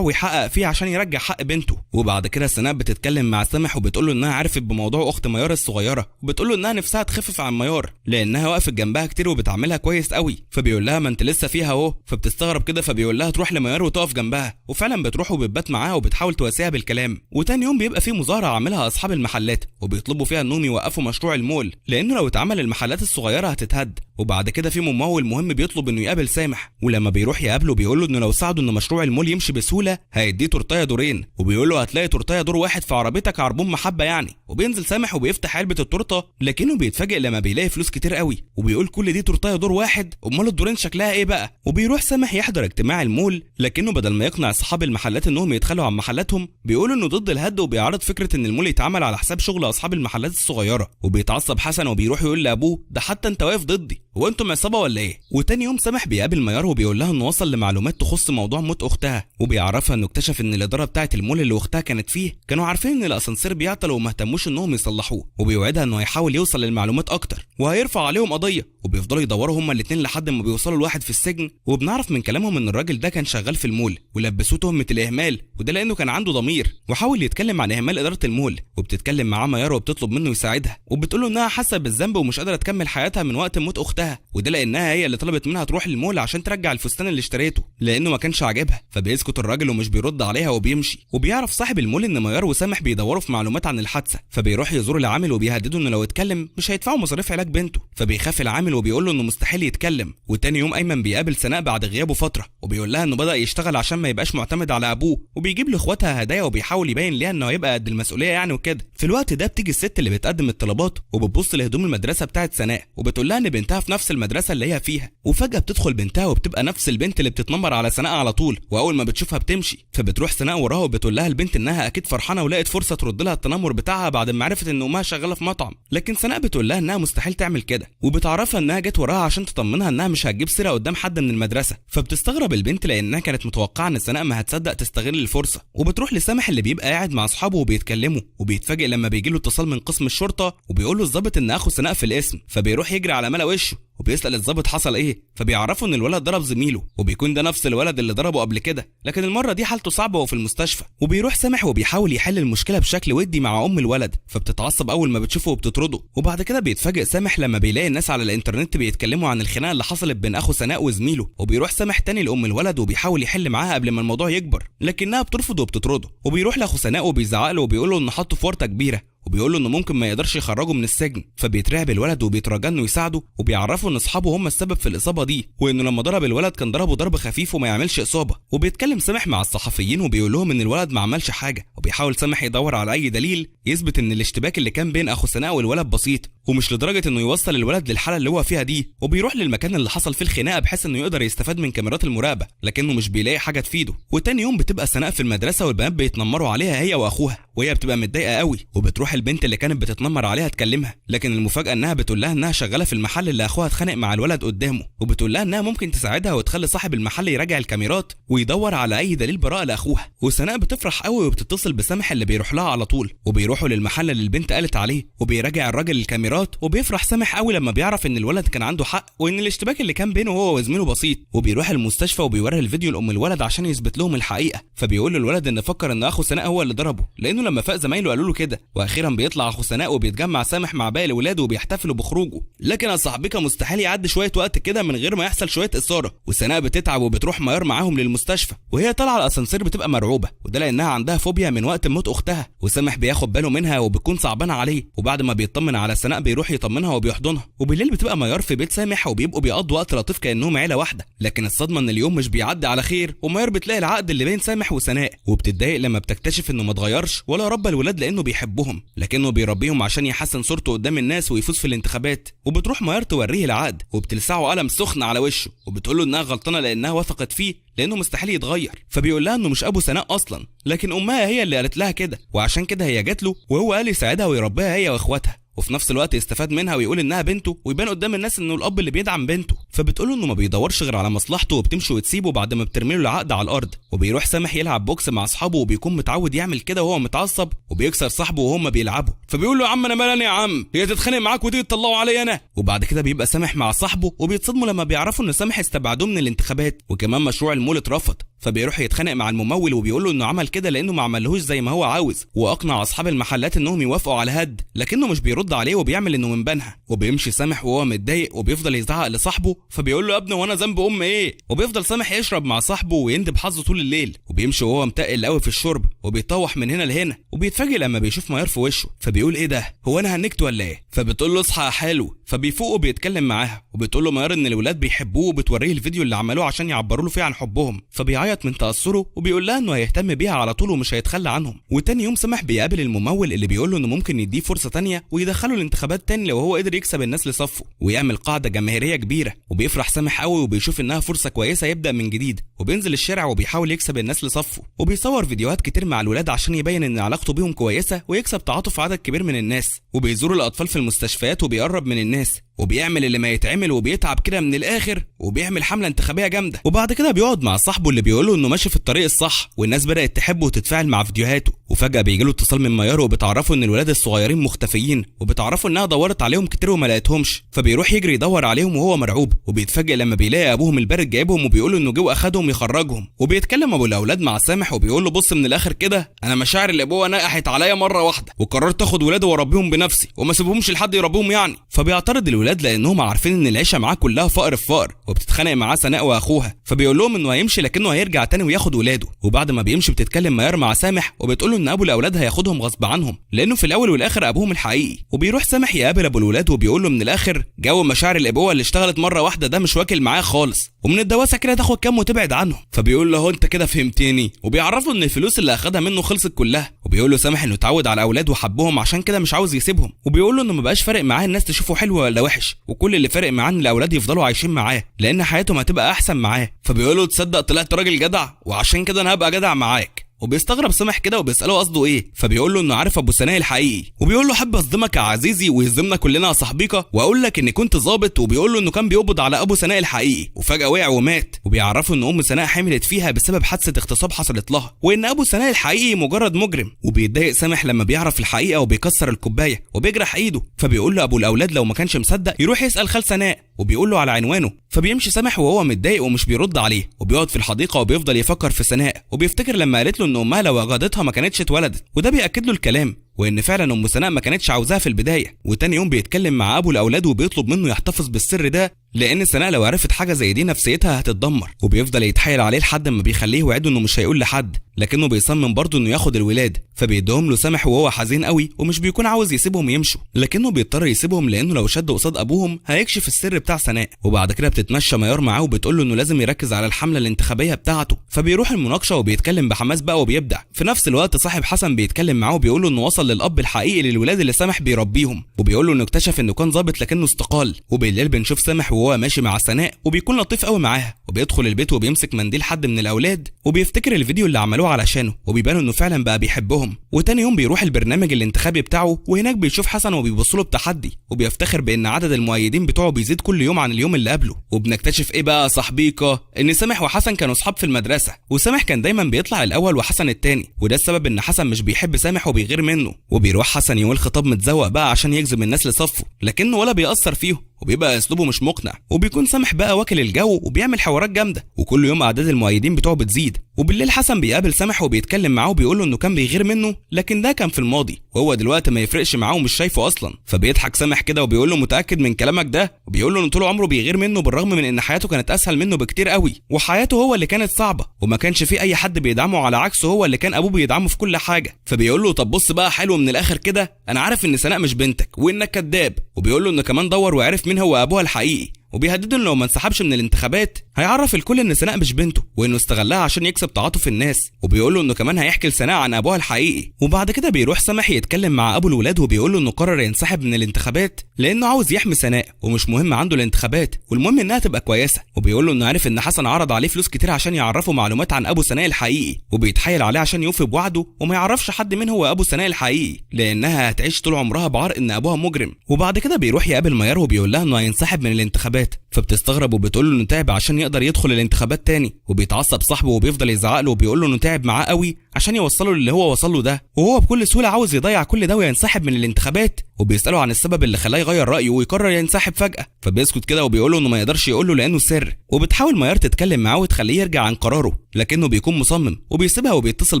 ويحقق فيه عشان يرجع حق بنته. وبعد كده سناء بتتكلم مع سامح وبتقول له انها عرفت بموضوع اخت ميار الصغيره وبتقول له انها نفسها تخفف عن ميار لانها وقفت جنبها كتير وبتعاملها كويس قوي. فبيقول لها ما انت لسه فيها اهو، فبتستغرب كده فبيقول لها تروح لميار وتقف جنبها، وفعلا بتروح وبتبات معاها وبتحاول تواسيها بالكلام. وتاني يوم بيبقى في مظاهره عاملها اصحاب المحلات وبيطلبوا فيها انهم يوقفوا مشروع المول لانه لو اتعمل المحلات الصغيره هتتهد. وبعد كده في ممول مهم بيطلب انه يقابل سامح، ولما بيروح يقابله بيقول له انه لو ساعده ان مشروع المول يمشي بسهوله هيديه تورتايه دورين، وبيقول له هتلاقي تورتايه دور واحد في عربيتك عربون محبه يعني. وبينزل سامح وبيفتح علبه التورته لكنه بيتفاجئ لما بيلاقي فلوس كتير قوي وبيقول كل دي تورتايه دور واحد، امال الدورين شكلها ايه بقى؟ وبيروح سامح يحضر اجتماع المول لكنه بدل ما يقنع اصحاب المحلات انهم يتخلوا عن محلاتهم بيقول انه ضد الهد وبيعرض فكره ان المول يتعمل على حساب شغل اصحاب المحلات الصغيره. وبيتعصب حسن وبيروح يقول لابوه ده حتى انت واقف ضدي، هو انتم عصابه ولا ايه؟ وتاني يوم سامح بيقابل ميار وبيقول لها انه وصل لمعلومات تخص موضوع موت اختها، وبيعرفها انه اكتشف ان الاداره بتاعه المول اللي اختها كانت فيه كانوا عارفين ان الاسانسير بيعطل وما اهتموش انهم يصلحوه، وبيوعدها انه هيحاول يوصل للمعلومات اكتر وهيرفع عليهم قضيه. وبيفضلوا يدوروا هما الاثنين لحد ما بيوصلوا لواحد في السجن، وبنعرف من كلامهم ان الراجل ده كان شغال في المول ولبسوه تهمه الاهمال، وده لانه كان عنده ضمير وحاول يتكلم عن اهمال اداره المول. وبتتكلم معاه ميار وبتطلب منه يساعدها وبتقول له انها حاسه بالذنب ومش قادره تكمل حياتها من وقت موت اختها، وده لانها هي اللي طلبت منها تروح المول عشان ترجع الفستان اللي اشتريته لانه ما كانش عاجبها. فبيسكت الراجل ومش بيرد عليها وبيمشي. وبيعرف صاحب المول ان ميار وسامح بيدوروا في معلومات عن الحادثه، فبيروح يزور العامل وبيهدده انه لو اتكلم مش هيدفعوا مصاريف علاج بنته، فبيخاف العامل وبيقول له انه مستحيل يتكلم. وتاني يوم ايمن بيقابل سناء بعد غيابه فتره وبيقول لها انه بدا يشتغل عشان ما يبقاش معتمد على ابوه، وبيجيب لاخواتها هدايا وبيحاول يبين ليها انه هيبقى قد المسؤوليه يعني وكده. في الوقت ده بتيجي الست اللي بتقدم الطلبات وبتبص لهدوم المدرسه بتاعه سناء وبتقول لها ان بنتها في نفس المدرسه اللي هي فيها، وفجاه بتدخل بنتها وبتبقى نفس البنت اللي بتتنمر على سناء على طول، واول ما بتشوفها بتمشي. فبتروح سناء وراها وبتقول لها البنت انها اكيد فرحانه ولقت فرصه ترد لها التنمر بتاعها بعد ما عرفت ان امها شغاله في مطعم، لكن سناء بتقول لها انها مستحيل تعمل كده، وبتعرفها انها جت وراها عشان تطمنها انها مش هتجيب سيره قدام حد من المدرسه. فبتستغرب البنت لانها كانت متوقعه ان سناء ما هتصدق تستغل الفرصه، وبتروح لسامح اللي بيبقى قاعد مع اصحابه وبيتكلموا، وبيتفاجئ لما بيجي له اتصال من قسم الشرطه وبيقول له الضابط ان اخو سناء في الاسم، فبيروح يجري على ملا وشه وبيسأل الضابط حصل ايه، فبيعرفوا ان الولد ضرب زميله وبيكون ده نفس الولد اللي ضربه قبل كده، لكن المره دي حالته صعبه وفي المستشفى. وبيروح سامح وبيحاول يحل المشكله بشكل ودي مع ام الولد، فبتتعصب اول ما بتشوفه وبتطرده. وبعد كده بيتفاجئ سامح لما بيلاقي الناس على الانترنت بيتكلموا عن الخناقه اللي حصلت بين اخو سناء وزميله، وبيروح سامح تاني لام الولد وبيحاول يحل معاها قبل ما الموضوع يكبر، لكنها بترفض وبتطرده. وبيروح لاخو سناء وبيزعق له وبيقول له انه حطه في ورطه كبيره وبيقول له انه ممكن ما يقدرش يخرجه من السجن. فبيترعب الولد وبيترجى انه يساعده، وبيعرفه ان اصحابه هم السبب في الاصابه دي، وانه لما ضرب الولد كان ضربه ضرب خفيف وما يعملش اصابه. وبيتكلم سامح مع الصحفيين وبيقول لهم ان الولد ما عملش حاجه، وبيحاول سامح يدور على اي دليل يثبت ان الاشتباك اللي كان بين اخو سناء والولد بسيط، ومش لدرجه انه يوصل الولد للحاله اللي هو فيها دي. وبيروح للمكان اللي حصل فيه الخناقه بحيث انه يقدر يستفاد من كاميرات المراقبه، لكنه مش بيلاقي حاجه تفيده. وتاني يوم بتبقى سناء في المدرسه والبنات بيتنمروا عليها هي واخوها، وهي بتبقى متضايقه قوي، وبتروح البنت اللي كانت بتتنمر عليها تكلمها، لكن المفاجاه انها بتقول لها انها شغاله في المحل اللي اخوها اتخانق مع الولد قدامه، وبتقول لها انها ممكن تساعدها وتخلي صاحب المحل يراجع الكاميرات ويدور على اي دليل براءه لاخوها. وسناء بتفرح قوي وبتتصل بسامح اللي بيروح لها على طول، وبيروحوا للمحل اللي البنت قالت عليه، وبيراجع الراجل الكاميرات. وبيفرح سامح قوي لما بيعرف ان الولد كان عنده حق، وان الاشتباك اللي كان بينه هو وزميله بسيط. وبيروح المستشفى وبيوري الفيديو لام الولد عشان يثبت لهم الحقيقه. فبيقول للولد ان فكر ان اخو سناء هو اللي ضربه، لانه لما فاق زمايله قالوا له كده. واخيرا بيطلع اخو سناء وبيتجمع سامح مع باقي الولاد وبيحتفلوا بخروجه، لكن يا صاحبك مستحيل يعدي شويه وقت كده من غير ما يحصل شويه اثاره. وسناء بتتعب وبتروح ميار معاهم للمستشفى، وهي طالعه الاسانسير بتبقى مرعوبه، وده لانها عندها فوبيا من وقت موت اختها. وسامح بياخد باله منها وبيكون صعبان عليه، وبعد ما بيطمن على سناء بيروح يطمنها وبيحضنها. وبالليل بتبقى ميار في بيت سامح وبيبقوا بيقضوا وقت لطيف كانهم عيله واحده، لكن الصدمه ان اليوم مش بيعدي على خير. وميار بتلاقي العقد اللي بين سامح وسناء، وبتتضايق لما بتكتشف انه ما اتغيرش ولا ربى الولاد لانه بيحبهم، لكنه بيربيهم عشان يحسن صورته قدام الناس ويفوز في الانتخابات. وبتروح ميار توريه العقد وبتلسعه قلم سخن على وشه، وبتقول له انها غلطانه لانها وثقت فيه لانه مستحيل يتغير. فبيقول لها انه مش ابو سناء اصلا، لكن امها هي اللي قالت لها كده، وعشان كده هي جات له وهو قال يساعدها ويربيها هي واخواتها، وفي نفس الوقت يستفاد منها ويقول انها بنته ويبان قدام الناس انه الاب اللي بيدعم بنته. فبتقوله انه ما بيدورش غير على مصلحته وبتمشي وتسيبه بعد ما بترمي له العقد على الارض. وبيروح سامح يلعب بوكس مع اصحابه وبيكون متعود يعمل كده وهو متعصب، وبيكسر صاحبه وهم بيلعبوا. فبيقول له يا عم انا مالني يا عم، هي تتخانق معاك وتيجي تطلعوا عليا انا. وبعد كده بيبقى سامح مع صاحبه وبيتصدموا لما بيعرفوا ان سامح استبعدوه من الانتخابات، وكمان مشروع المول اترفض. فبيروح يتخانق مع الممول وبيقول له انه عمل كده لانه ما عملهوش زي ما هو عاوز، واقنع اصحاب المحلات انهم يوافقوا على هد، لكنه مش بيرد عليه وبيعمل انه من بنها. وبيمشي سامح وهو متضايق وبيفضل يزعق لصاحبه، فبيقول له يا ابني وانا ذنب ام ايه؟ وبيفضل سامح يشرب مع صاحبه ويندب حظه طول الليل، وبيمشي وهو متقل قوي في الشرب وبيطوح من هنا لهنا. وبيتفاجئ لما بيشوف ميار في وشه، فبيقول ايه ده، هو انا هنكت ولا ايه؟ فبتقول له اصحى يا حلو. فبيفوق وبيتكلم معاها، وبتقول له ميار ان الولاد بيحبوه وبتوريه الفيديو اللي عملوه عشان يعبروا له فيه عن حبهم. فبيعيط من تاثره وبيقول لها انه هيهتم بيها على طول ومش هيتخلى عنهم. وتاني يوم سامح بيقابل الممول اللي بيقول له انه ممكن يديه فرصه تانيه ويدخله الانتخابات تاني لو هو قدر يكسب الناس لصفه ويعمل قاعده جماهيريه كبيره. وبيفرح سامح قوي وبيشوف انها فرصه كويسه يبدا من جديد، وبينزل الشارع وبيحاول يكسب الناس لصفه، وبيصور فيديوهات كتير مع الولاد عشان يبين ان علاقته بيهم كويسه ويكسب تعاطف عدد كبير من الناس. وبيزور الاطفال في المستشفيات وبيقرب من الناس، وبيعمل اللي ما يتعمل وبيتعب كده من الاخر، وبيعمل حمله انتخابيه جامده. وبعد كده بيقعد مع صاحبه اللي بيقوله انه ماشي في الطريق الصح، والناس بدات تحبه وتتفاعل مع فيديوهاته. وفجاه بيجيله اتصال من ميار وبتعرفوا ان الولاد الصغيرين مختفيين، وبتعرفوا انها دورت عليهم كتير وما لقيتهمش. فبيروح يجري يدور عليهم وهو مرعوب، وبيتفاجئ لما بيلاقي ابوهم البارد جايبهم وبيقول له انه جه واخدهم يخرجهم. وبيتكلم ابو الاولاد مع سامح وبيقول له بص من الاخر كده، انا مشاعر الابوه نقحت عليا مره واحده وقررت اخد ولادي واربيهم بنفسي وما اسيبهمش لحد يربيهم يعني. فبيعترض الولاد لانهم عارفين ان العيشه معاه كلها فقر في فقر، وبتتخانق معاه سناء واخوها. فبيقول لهم انه هيمشي لكنه هيرجع تاني وياخد ولاده. وبعد ما بيمشي بتتكلم ميار مع سامح وبتقول له ان ابو الاولاد هياخدهم غصب عنهم لانه في الاول والاخر ابوهم الحقيقي. وبيروح سامح يقابل ابو الولاد وبيقول له من الاخر جو مشاعر الابوه اللي اشتغلت مره واحده ده مش واكل معاه خالص، ومن الدواسه كده تاخد كام وتبعد عنهم. فبيقول له هو انت كده فهمتني، وبيعرفه ان الفلوس اللي اخدها منه خلصت كلها. وبيقول له سامح انه اتعود على اولاد وحبهم عشان كده مش عاوز يسيبهم، وبيقول له انه ما بقاش فارق معاه الناس تشوفه حلو ولا وحش، وكل اللي فارق معاه ان الاولاد يفضلوا عايشين معاه لان حياتهم هتبقى احسن معاه. فبيقول له تصدق طلعت راجل جدع وعشان كده انا هبقى جدع معاك. وبيستغرب سامح كده وبيساله قصده ايه، فبيقول له انه عارف ابو سناء الحقيقي، وبيقول له حابب اصدمك يا عزيزي ويصدمنا كلنا يا صاحبيكا واقول لك اني كنت ظابط. وبيقول له انه كان بيقبض على ابو سناء الحقيقي وفجاه وقع ومات. وبيعرفوا ان ام سناء حملت فيها بسبب حادثه اغتصاب حصلت لها، وان ابو سناء الحقيقي مجرد مجرم. وبيتضايق سامح لما بيعرف الحقيقه وبيكسر الكوبايه وبيجرح ايده. فبيقول له ابو الاولاد لو ما كانش مصدق يروح يسال خال سناء، وبيقول له على عنوانه. فبيمشي سامح وهو متضايق ومش بيرد عليه، وبيقعد في الحديقه وبيفضل يفكر في سناء، وبيفتكر لما قالت له ان امها لو وجدتها ما كانتش اتولدت، وده بياكد له الكلام. وان فعلا ام سناء ما كانتش عاوزاها في البدايه. وتاني يوم بيتكلم مع ابو الاولاد وبيطلب منه يحتفظ بالسر ده، لان سناء لو عرفت حاجه زي دي نفسيتها هتتدمر. وبيفضل يتحايل عليه لحد ما بيخليه يوعده انه مش هيقول لحد، لكنه بيصمم برضه انه ياخد الولاد. فبيديهم له سامح وهو حزين قوي ومش بيكون عاوز يسيبهم يمشوا، لكنه بيضطر يسيبهم لانه لو شد قصاد ابوهم هيكشف السر بتاع سناء. وبعد كده بتتمشى ميار معاه وبتقول له انه لازم يركز على الحمله الانتخابيه بتاعته. فبيروح المناقشه وبيتكلم بحماس بقى وبيبدع. في نفس الوقت صاحب حسن بيتكلم معاه وبيقول له انه وصل للاب الحقيقي للولاد اللي سامح بيربيهم، وبيقول له انه اكتشف انه كان ظابط لكنه استقال. وبالليل بنشوف سامح وهو ماشي مع سناء وبيكون لطيف قوي معاها، وبيدخل البيت وبيمسك منديل حد من الاولاد وبيفتكر الفيديو اللي عملوه علشانه، وبيبان انه فعلا بقى بيحبهم. وتاني يوم بيروح البرنامج الانتخابي بتاعه، وهناك بيشوف حسن وبيبص له بتحدي، وبيفتخر بان عدد المؤيدين بتوعه بيزيد كل يوم عن اليوم اللي قبله. وبنكتشف ايه بقى صاحبيكا، ان سامح وحسن كانوا اصحاب في المدرسه، وسامح كان دايما بيطلع الاول وحسن التاني، وده السبب ان حسن مش بيحب سامح وبيغير منه. وبيروح حسن يوم الخطاب متزوق بقى عشان يجذب الناس لصفه، لكنه ولا بيأثر فيهم وبيبقى اسلوبه مش مقنع. وبيكون سامح بقى واكل الجو وبيعمل حوارات جامده، وكل يوم اعداد المؤيدين بتوعه بتزيد. وبالليل حسن بيقابل سامح وبيتكلم معاه وبيقول له انه كان بيغير منه، لكن ده كان في الماضي وهو دلوقتي ما يفرقش معاه ومش شايفه اصلا. فبيضحك سامح كده وبيقول له متاكد من كلامك ده، وبيقول له انه طول عمره بيغير منه بالرغم من ان حياته كانت اسهل منه بكتير قوي، وحياته هو اللي كانت صعبه وما كانش في اي حد بيدعمه، على عكسه هو اللي كان ابوه بيدعمه في كل حاجه. فبيقول له طب بص بقى حلو من الاخر كده، انا عارف ان سناء مش بنتك وانك كذاب. وبيقول له انه كمان دور وعرف مين هو ابوها الحقيقي، وبيهدده انه لو ما انسحبش من الانتخابات هيعرف الكل ان سناء مش بنته وانه استغلها عشان يكسب تعاطف الناس. وبيقول له انه كمان هيحكي لسناء عن ابوها الحقيقي. وبعد كده بيروح سامح يتكلم مع ابو الولاد وبيقول له انه قرر ينسحب من الانتخابات لانه عاوز يحمي سناء ومش مهم عنده الانتخابات والمهم انها تبقى كويسه. وبيقول له انه عارف ان حسن عرض عليه فلوس كتير عشان يعرفه معلومات عن ابو سناء الحقيقي، وبيتحايل عليه عشان يوفي بوعده وما يعرفش حد مين هو ابو سناء الحقيقي لانها هتعيش طول عمرها بعار ان ابوها مجرم. وبعد كده بيروح يقابل ميار وبيقول لها انه هينسحب من الانتخابات، فبتستغرب وبتقول له انه تعب عشان يقدر يدخل الانتخابات تاني. وبيتعصب صاحبه وبيفضل يزعق له وبيقول له انه تعب معاه قوي عشان يوصله للي هو وصل له ده، وهو بكل سهوله عاوز يضيع كل ده وينسحب من الانتخابات. وبيساله عن السبب اللي خلاه يغير رايه ويقرر ينسحب فجاه، فبيسكت كده وبيقول له انه ما يقدرش يقول له لانه سر. وبتحاول ميار تتكلم معاه وتخليه يرجع عن قراره، لكنه بيكون مصمم وبيسيبها وبيتصل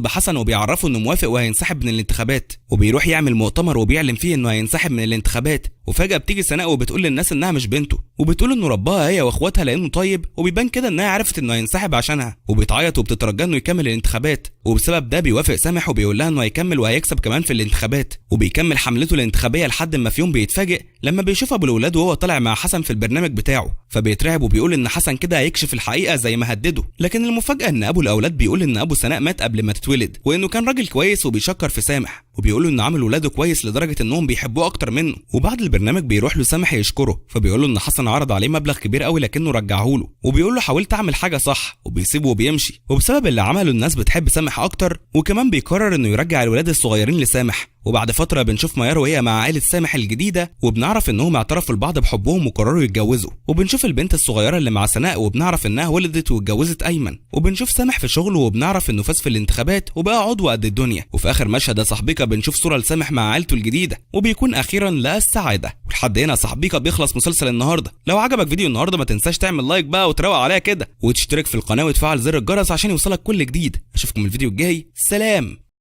بحسن وبيعرفه انه موافق وهينسحب من الانتخابات. وبيروح يعمل مؤتمر وبيعلن فيه انه هينسحب من الانتخابات. وفجاه بتيجي سناء وبتقول للناس انها مش بنته، وبتقول انه رباها هي واخواتها لانه طيب، وبيبان كده انها عرفت انه هينسحب عشانها. وبتعيط وبتترجى انه يكمل الانتخابات، وبسبب ده بيوافق سامح وبيقول لها انه هيكمل وهيكسب كمان في الانتخابات. وبيكمل حملته الانتخابيه لحد ما في يوم بيتفاجئ لما بيشوف ابو الولاد وهو طالع مع حسن في البرنامج بتاعه، فبيترعب وبيقول ان حسن كده هيكشف الحقيقه زي ما هدده. لكن المفاجاه ان ابو الاولاد بيقول ان ابو سناء مات قبل ما تتولد، وانه كان راجل كويس وبيشكر في سامح، وبيقول له انه عامل ولاده كويس لدرجه انهم بيحبوه اكتر منه. وبعد البرنامج بيروح له سامح يشكره، فبيقول له ان حسن عرض عليه مبلغ كبير قوي لكنه رجعه له، وبيقول له حاولت اعمل حاجه صح، وبيسيبه وبيمشي. وبسبب اللي عمله الناس بتحب سامح اكتر، وكمان بيقرر انه يرجع الولاد الصغيرين لسامح. وبعد فتره بنشوف ميار وهي مع عائله سامح الجديده، وبنعرف انهم اعترفوا لبعض بحبهم وقرروا يتجوزوا. وبنشوف البنت الصغيره اللي مع سناء وبنعرف انها ولدت واتجوزت ايمن. وبنشوف سامح في شغله وبنعرف انه فاز في الانتخابات وبقى عضو قد الدنيا. وفي اخر مشهد يا صاحبيكا بنشوف صوره لسامح مع عائلته الجديده، وبيكون اخيرا لقى السعاده. ولحد هنا صاحبيكا بيخلص مسلسل النهارده. لو عجبك فيديو النهارده ما تنساش تعمل لايك بقى وتروق عليها كده، وتشترك في القناه وتفعل زر الجرس عشان يوصلك كل جديد. اشوفكم الفيديو الجاي، سلام.